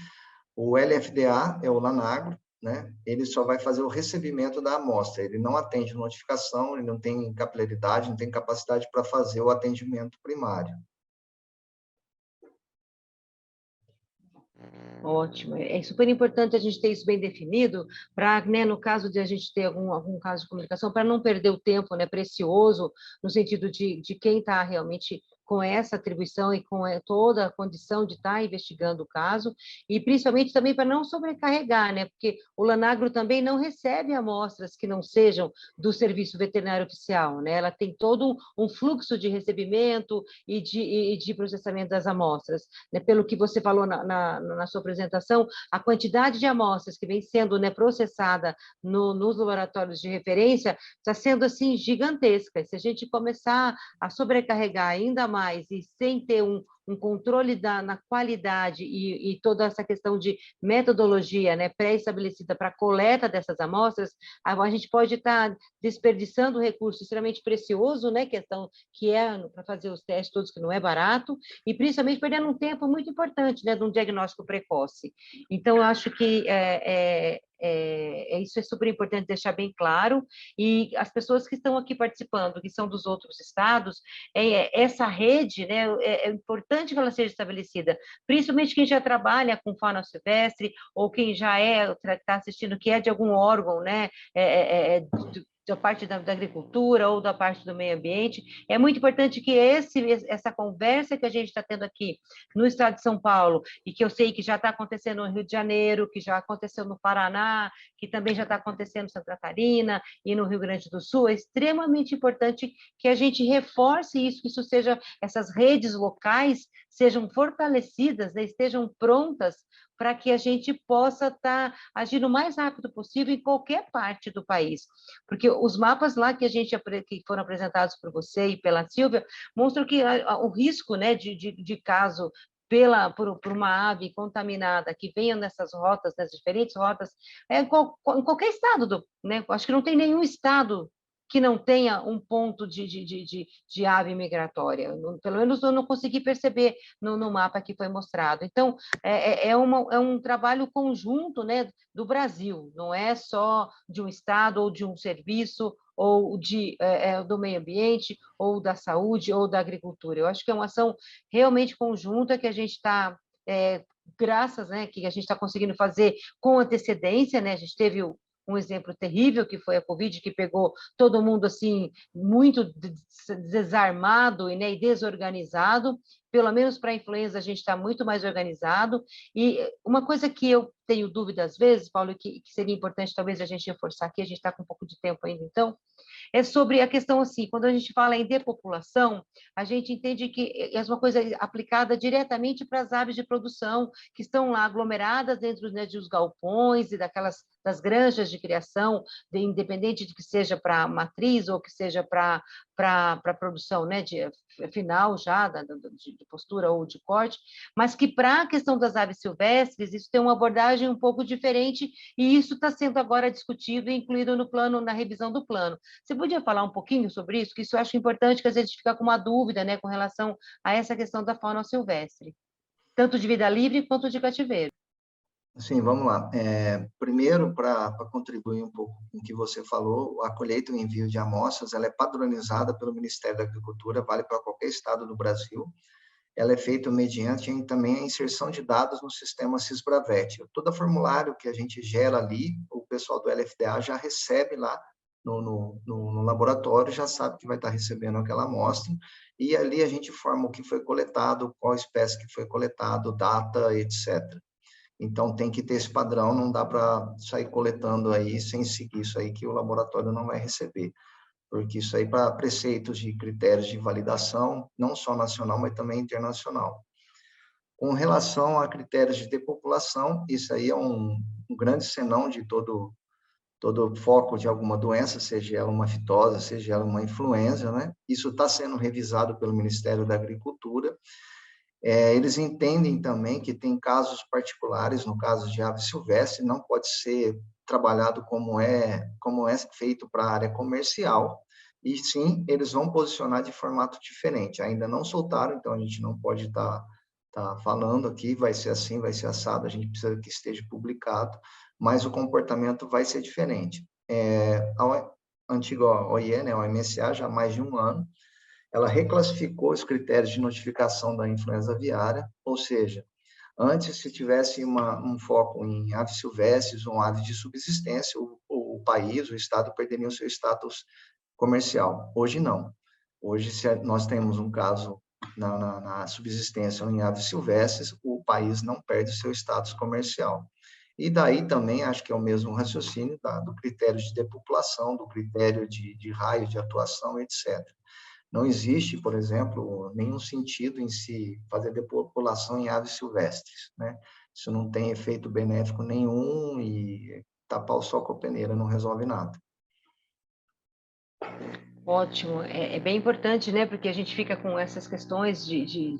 O LFDA é o Lanagro, né? Ele só vai fazer o recebimento da amostra, ele não atende notificação, ele não tem capilaridade, não tem capacidade para fazer o atendimento primário. Ótimo. É super importante a gente ter isso bem definido para, né, no caso de a gente ter algum caso de comunicação, para não perder o tempo, né, precioso, no sentido de quem está realmente com essa atribuição e com toda a condição de estar investigando o caso, e principalmente também para não sobrecarregar, né, porque o Lanagro também não recebe amostras que não sejam do Serviço Veterinário Oficial, né, ela tem todo um fluxo de recebimento e de processamento das amostras, né, pelo que você falou na sua apresentação, a quantidade de amostras que vem sendo, né, processada nos laboratórios de referência está sendo assim gigantesca. E se a gente começar a sobrecarregar ainda mais e sem ter um controle na qualidade e toda essa questão de metodologia, né, pré-estabelecida para a coleta dessas amostras, a gente pode estar desperdiçando recurso extremamente precioso, né, questão que é para fazer os testes todos, que não é barato, e principalmente perdendo um tempo muito importante, né, de um diagnóstico precoce. Então, eu acho que isso é super importante deixar bem claro, e as pessoas que estão aqui participando, que são dos outros estados, essa rede, né, é importante que ela seja estabelecida, principalmente quem já trabalha com fauna silvestre, ou quem já está assistindo, que é de algum órgão, né, da parte da agricultura ou da parte do meio ambiente. É muito importante que essa conversa que a gente está tendo aqui no estado de São Paulo, e que eu sei que já está acontecendo no Rio de Janeiro, que já aconteceu no Paraná, que também já está acontecendo em Santa Catarina e no Rio Grande do Sul, é extremamente importante que a gente reforce isso, que essas redes locais sejam fortalecidas, né, estejam prontas para que a gente possa estar agindo o mais rápido possível em qualquer parte do país. Porque os mapas lá que foram apresentados por você e pela Silvia mostram que o risco, né, de caso por uma ave contaminada que venha nessas rotas, nessas diferentes rotas, em qualquer estado, né? Acho que não tem nenhum estado que não tenha um ponto de ave migratória. Pelo menos eu não consegui perceber no mapa que foi mostrado. Então, é um trabalho conjunto, né, do Brasil, não é só de um estado ou de um serviço, ou do meio ambiente, ou da saúde, ou da agricultura. Eu acho que é uma ação realmente conjunta que a gente está, graças, né, que a gente está conseguindo fazer com antecedência, né? A gente teve um exemplo terrível, que foi a Covid, que pegou todo mundo assim muito desarmado e, né, e desorganizado. Pelo menos para a influenza a gente está muito mais organizado. E uma coisa que eu tenho dúvida às vezes, Paulo, que seria importante talvez a gente reforçar aqui, a gente está com um pouco de tempo ainda, então, é sobre a questão assim, quando a gente fala em depopulação, a gente entende que é uma coisa aplicada diretamente para as aves de produção, que estão lá aglomeradas dentro, né, dos galpões e das granjas de criação, independente de que seja para matriz ou que seja para produção, né, final já, de postura ou de corte, mas que para a questão das aves silvestres, isso tem uma abordagem um pouco diferente, e isso está sendo agora discutido e incluído no plano, na revisão do plano. Você podia falar um pouquinho sobre isso? Que isso eu acho importante, que às vezes fica com uma dúvida, né, com relação a essa questão da fauna silvestre, tanto de vida livre quanto de cativeiro. Sim, vamos lá. Primeiro, para contribuir um pouco com o que você falou, a colheita e o envio de amostras, ela é padronizada pelo Ministério da Agricultura, vale para qualquer estado do Brasil. Ela é feita mediante também a inserção de dados no sistema Sysbravet. Todo formulário que a gente gera ali, o pessoal do LFDA já recebe lá no laboratório, já sabe que vai estar recebendo aquela amostra, e ali a gente forma o que foi coletado, qual espécie que foi coletado, data, etc. Então, tem que ter esse padrão, não dá para sair coletando aí sem seguir isso aí, que o laboratório não vai receber, porque isso aí para preceitos de critérios de validação, não só nacional, mas também internacional. Com relação a critérios de depopulação, isso aí é um grande senão de todo foco de alguma doença, seja ela uma fitose, seja ela uma influenza, né? Isso está sendo revisado pelo Ministério da Agricultura. Eles entendem também que tem casos particulares, no caso de ave silvestre, não pode ser trabalhado como é feito para a área comercial, e sim, eles vão posicionar de formato diferente. Ainda não soltaram, então a gente não pode estar falando aqui, vai ser assim, vai ser assado, a gente precisa que esteja publicado, mas o comportamento vai ser diferente. A antiga OIE, né, a OMSA, já há mais de um ano, ela reclassificou os critérios de notificação da influenza aviária, ou seja, antes, se tivesse um foco em aves silvestres ou aves de subsistência, o país, o estado, perderia o seu status comercial. Hoje, não. Hoje, se nós temos um caso na subsistência ou em aves silvestres, o país não perde o seu status comercial. E daí também, acho que é o mesmo raciocínio do critério de depopulação, do critério de raio de atuação, etc. Não existe, por exemplo, nenhum sentido em se fazer depopulação em aves silvestres, né? Isso não tem efeito benéfico nenhum e tapar o sol com a peneira não resolve nada. Ótimo, é bem importante, né? Porque a gente fica com essas questões de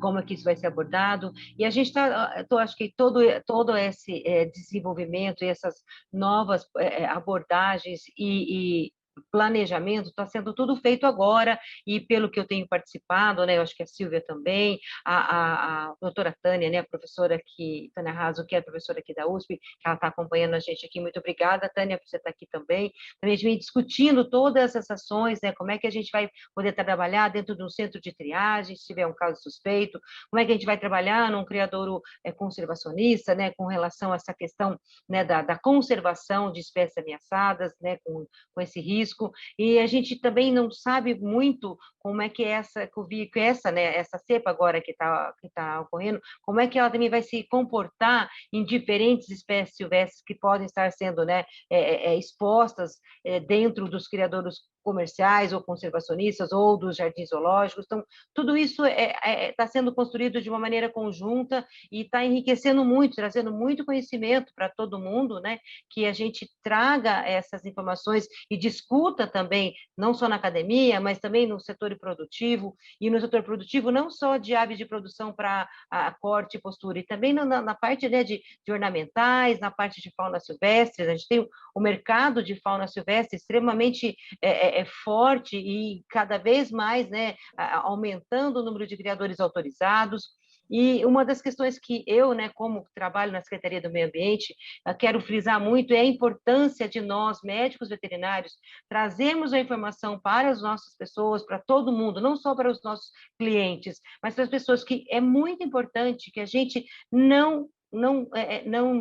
como é que isso vai ser abordado, e a gente acho que todo esse desenvolvimento e essas novas abordagens e planejamento está sendo tudo feito agora, e pelo que eu tenho participado, né? Eu acho que a Silvia também, a doutora Tânia, né? A professora aqui, Tânia Raso, que é a professora aqui da USP, que ela está acompanhando a gente aqui. Muito obrigada, Tânia, por você estar aqui também. Também a gente vem discutindo todas essas ações, né? Como é que a gente vai poder trabalhar dentro de um centro de triagem, se tiver um caso suspeito, como é que a gente vai trabalhar num criadouro conservacionista, né? Com relação a essa questão, né? Da conservação de espécies ameaçadas, né? Com esse risco. E a gente também não sabe muito como é que essa cepa agora que tá ocorrendo, como é que ela também vai se comportar em diferentes espécies silvestres que podem estar sendo, né? Expostas dentro dos criadouros comerciais ou conservacionistas ou dos jardins zoológicos. Então, tudo isso está sendo construído de uma maneira conjunta e está enriquecendo muito, trazendo muito conhecimento para todo mundo, né? Que a gente traga essas informações e discuta também, não só na academia, mas também no setor produtivo, e no setor produtivo não só de aves de produção para corte e postura, e também na parte, né, de ornamentais, na parte de fauna silvestre. A gente tem o mercado de fauna silvestre extremamente forte e cada vez mais, né, aumentando o número de criadores autorizados. E uma das questões que eu, né, como trabalho na Secretaria do Meio Ambiente, quero frisar muito é a importância de nós, médicos veterinários, trazermos a informação para as nossas pessoas, para todo mundo, não só para os nossos clientes, mas para as pessoas, que é muito importante que a gente não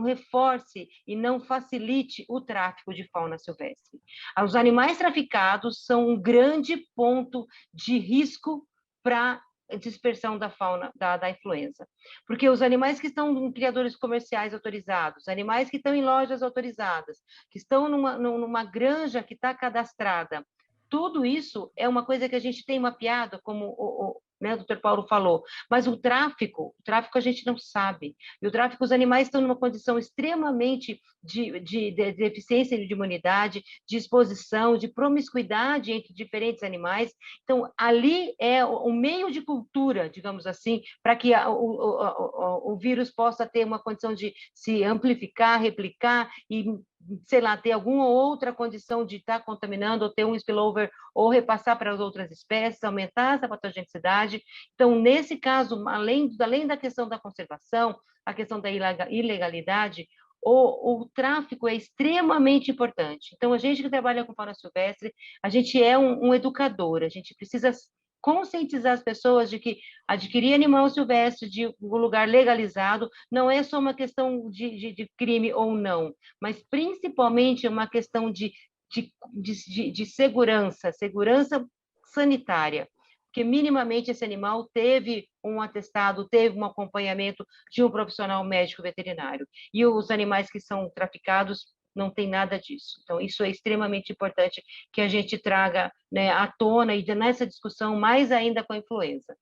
reforce e não facilite o tráfico de fauna silvestre. Os animais traficados são um grande ponto de risco para dispersão da fauna, da influenza. Porque os animais que estão em criadores comerciais autorizados, animais que estão em lojas autorizadas, que estão numa granja que está cadastrada, tudo isso é uma coisa que a gente tem mapeado, como né, o doutor Paulo falou, mas o tráfico a gente não sabe. E o tráfico, os animais estão numa condição extremamente de deficiência de imunidade, de exposição, de promiscuidade entre diferentes animais. Então, ali é o meio de cultura, digamos assim, para que o vírus possa ter uma condição de se amplificar, replicar e sei lá, ter alguma outra condição de estar contaminando, ou ter um spillover, ou repassar para as outras espécies, aumentar essa patogenicidade. Então, nesse caso, além da questão da conservação, a questão da ilegalidade, o tráfico é extremamente importante. Então, a gente que trabalha com fauna silvestre, a gente é um educador, a gente precisa conscientizar as pessoas de que adquirir animal silvestre de um lugar legalizado não é só uma questão de crime ou não, mas principalmente uma questão de segurança sanitária, porque minimamente esse animal teve um atestado, teve um acompanhamento de um profissional médico veterinário. E os animais que são traficados não tem nada disso. Então, isso é extremamente importante que a gente traga, né, à tona e nessa discussão, mais ainda com a influenza.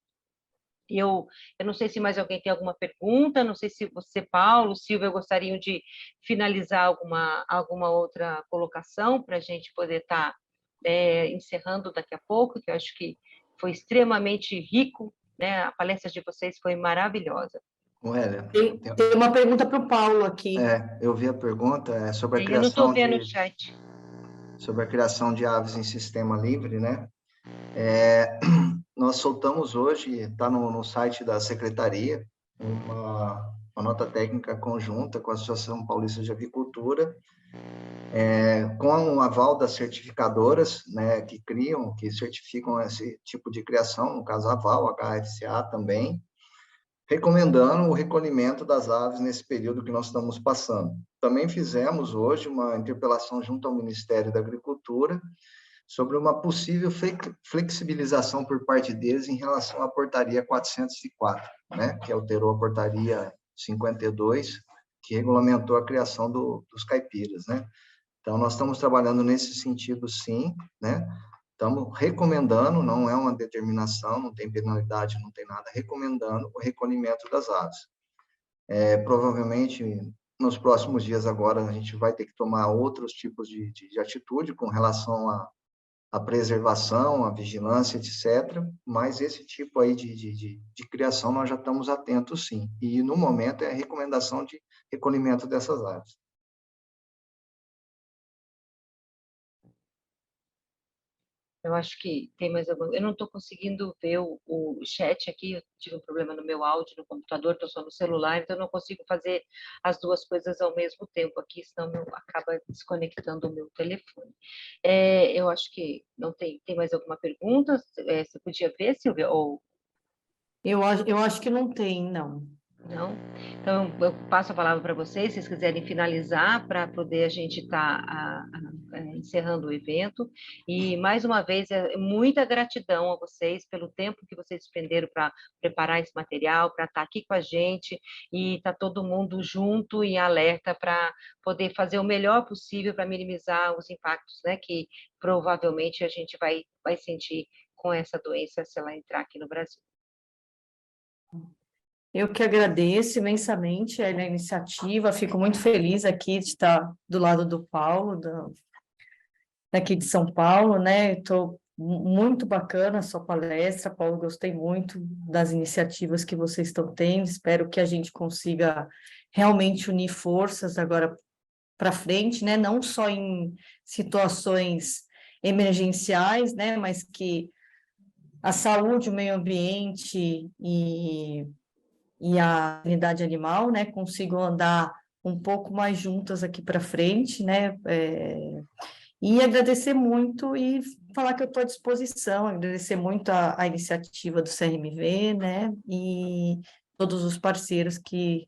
Eu não sei se mais alguém tem alguma pergunta, não sei se você, Paulo, Silvia, gostariam de finalizar alguma outra colocação para a gente poder estar encerrando daqui a pouco, que eu acho que foi extremamente rico, né? A palestra de vocês foi maravilhosa. Hélia, Tem uma pergunta para o Paulo aqui. eu vi a pergunta sobre a Eu não estou criação vendo o chat. sobre a criação de aves em sistema livre, né? Nós soltamos hoje, está no site da Secretaria, uma nota técnica conjunta com a Associação Paulista de Avicultura, com o aval das certificadoras, né, que certificam esse tipo de criação, no caso a AVAL, a HFCA também, recomendando o recolhimento das aves nesse período que nós estamos passando. Também fizemos hoje uma interpelação junto ao Ministério da Agricultura sobre uma possível flexibilização por parte deles em relação à portaria 404, né, que alterou a portaria 52, que regulamentou a criação dos caipiras, né? Então, nós estamos trabalhando nesse sentido, sim, né? Estamos recomendando, não é uma determinação, não tem penalidade, não tem nada, recomendando o recolhimento das aves. Provavelmente, nos próximos dias agora, a gente vai ter que tomar outros tipos de atitude com relação à preservação, à vigilância, etc. Mas esse tipo aí de criação nós já estamos atentos, sim. E, no momento, é a recomendação de recolhimento dessas aves. Eu acho que tem mais alguma... Eu não estou conseguindo ver o chat aqui, eu tive um problema no meu áudio no computador, estou só no celular, então eu não consigo fazer as duas coisas ao mesmo tempo aqui, senão acaba desconectando o meu telefone. Eu acho que não tem mais alguma pergunta? Você podia ver, Silvia? Ou Eu acho que não tem, não. não? Então, eu passo a palavra para vocês, se vocês quiserem finalizar, para poder a gente estar encerrando o evento. E, mais uma vez, muita gratidão a vocês pelo tempo que vocês despenderam para preparar esse material, para estar aqui com a gente e estar todo mundo junto e alerta para poder fazer o melhor possível para minimizar os impactos, né, que provavelmente a gente vai sentir com essa doença se ela entrar aqui no Brasil. Eu que agradeço imensamente a iniciativa, fico muito feliz aqui de estar do lado do Paulo, daqui de São Paulo, né? Estou muito bacana a sua palestra, Paulo, gostei muito das iniciativas que vocês estão tendo, espero que a gente consiga realmente unir forças agora para frente, né? Não só em situações emergenciais, né? Mas que a saúde, o meio ambiente e a unidade animal, né, consigam andar um pouco mais juntas aqui para frente, né, e agradecer muito e falar que eu estou à disposição, agradecer muito a iniciativa do CRMV, né, e todos os parceiros que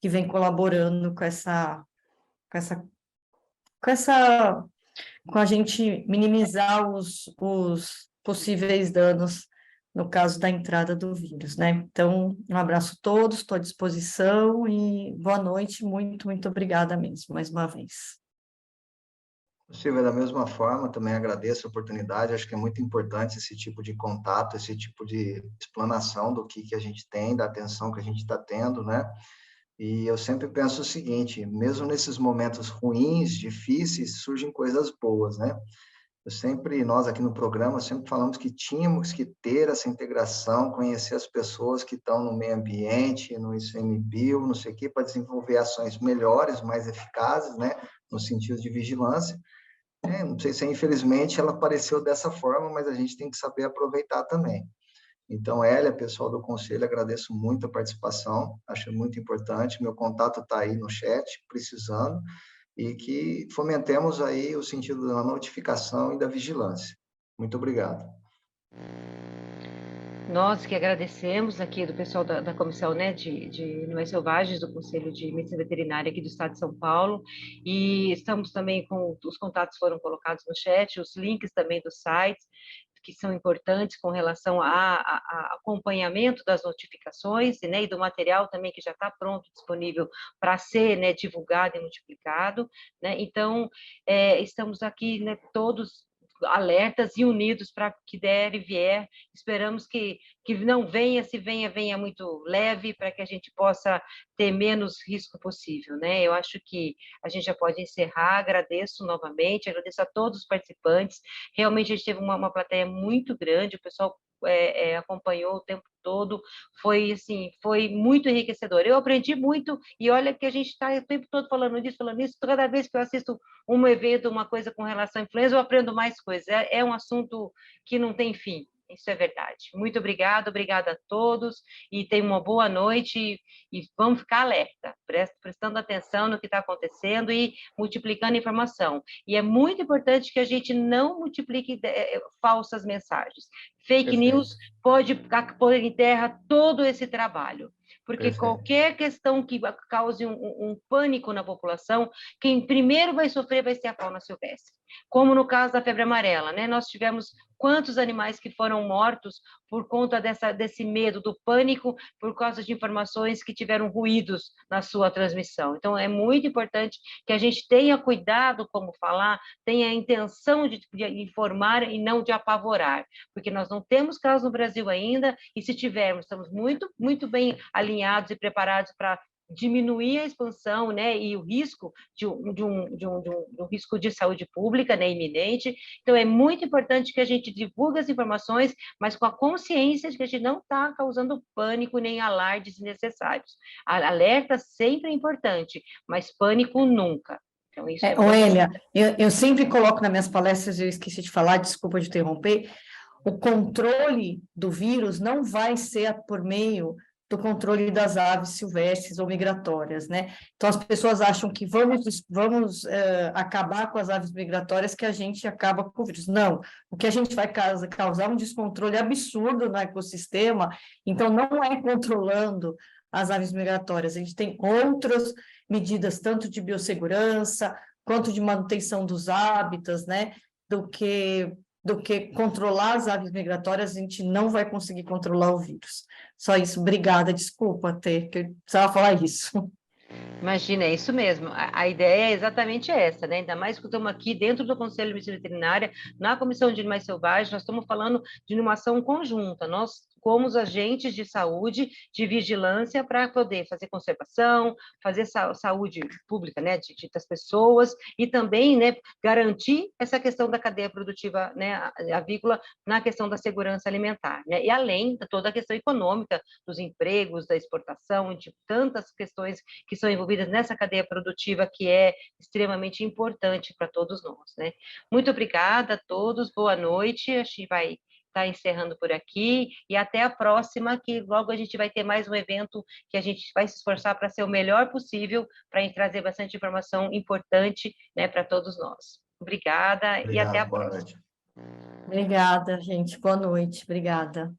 vêm colaborando com a gente minimizar os possíveis danos no caso da entrada do vírus, né? Então, um abraço a todos, estou à disposição e boa noite, muito, muito obrigada mesmo, mais uma vez. Silvia, da mesma forma, também agradeço a oportunidade, acho que é muito importante esse tipo de contato, esse tipo de explanação do que a gente tem, da atenção que a gente está tendo, né? E eu sempre penso o seguinte, mesmo nesses momentos ruins, difíceis, surgem coisas boas, né? Nós aqui no programa, sempre falamos que tínhamos que ter essa integração, conhecer as pessoas que estão no meio ambiente, no ICMBio, não sei o quê, para desenvolver ações melhores, mais eficazes, né? no sentido de vigilância. Não sei se, infelizmente, ela apareceu dessa forma, mas a gente tem que saber aproveitar também. Então, Hélia, pessoal do Conselho, agradeço muito a participação, acho muito importante, meu contato está aí no chat, precisando, e que fomentemos aí o sentido da notificação e da vigilância. Muito obrigado. Nós que agradecemos aqui do pessoal da Comissão, né, de Animais Selvagens do Conselho de Medicina Veterinária aqui do Estado de São Paulo, e estamos também com, os contatos foram colocados no chat, os links também dos sites, que são importantes com relação a acompanhamento das notificações, né, e do material também que já está pronto, disponível para ser, né, divulgado e multiplicado, né. Então, estamos aqui, né, todos alertas e unidos para que der e vier. Esperamos que não venha, se venha, venha muito leve, para que a gente possa ter menos risco possível, né? Eu acho que a gente já pode encerrar. Agradeço novamente, agradeço a todos os participantes. Realmente a gente teve uma plateia muito grande, o pessoal acompanhou o tempo todo, foi assim, foi muito enriquecedor. Eu aprendi muito, e olha que a gente está o tempo todo falando disso, toda vez que eu assisto um evento, uma coisa com relação à influenza, eu aprendo mais coisas. É um assunto que não tem fim. Isso é verdade. Muito obrigada a todos, e tenham uma boa noite, e vamos ficar alerta, prestando atenção no que está acontecendo e multiplicando informação. E é muito importante que a gente não multiplique falsas mensagens. Fake news pode pôr em terra todo esse trabalho, porque qualquer questão que cause um pânico na população, quem primeiro vai sofrer vai ser a fauna silvestre. Como no caso da febre amarela, né? Nós tivemos quantos animais que foram mortos por conta desse medo, do pânico, por causa de informações que tiveram ruídos na sua transmissão. Então, é muito importante que a gente tenha cuidado como falar, tenha a intenção de informar e não de apavorar, porque nós não temos casos no Brasil ainda, e se tivermos, estamos muito, muito bem alinhados e preparados para diminuir a expansão, né, e o risco de um risco de saúde pública, né, iminente. Então, é muito importante que a gente divulgue as informações, mas com a consciência de que a gente não está causando pânico nem alardes desnecessários. Alerta sempre é importante, mas pânico nunca. Então, isso Oélia, eu sempre coloco nas minhas palestras, eu esqueci de falar, desculpa de interromper, o controle do vírus não vai ser por meio do controle das aves silvestres ou migratórias, né? Então, as pessoas acham que vamos acabar com as aves migratórias, que a gente acaba com o vírus. Não, o que a gente vai causar um descontrole absurdo no ecossistema, então não é controlando as aves migratórias, a gente tem outras medidas, tanto de biossegurança, quanto de manutenção dos hábitats, né? Do que controlar as aves migratórias, a gente não vai conseguir controlar o vírus. Só isso, obrigada, desculpa ter, que eu precisava falar isso. Imagina, é isso mesmo. A ideia é exatamente essa, né? Ainda mais que estamos aqui dentro do Conselho de Medicina Veterinária, na Comissão de Animais Selvagens, nós estamos falando de uma ação conjunta. Nós, como os agentes de saúde, de vigilância, para poder fazer conservação, fazer saúde pública, né, das pessoas, e também, né, garantir essa questão da cadeia produtiva, né, avícola, na questão da segurança alimentar, né? E além de toda a questão econômica, dos empregos, da exportação, de tantas questões que são envolvidas nessa cadeia produtiva, que é extremamente importante para todos nós, né? Muito obrigada a todos, boa noite, a gente vai estar encerrando por aqui, e até a próxima, que logo a gente vai ter mais um evento que a gente vai se esforçar para ser o melhor possível, para trazer bastante informação importante, né, para todos nós. Obrigada, e até a próxima. Boa noite. Obrigada, gente, boa noite, obrigada.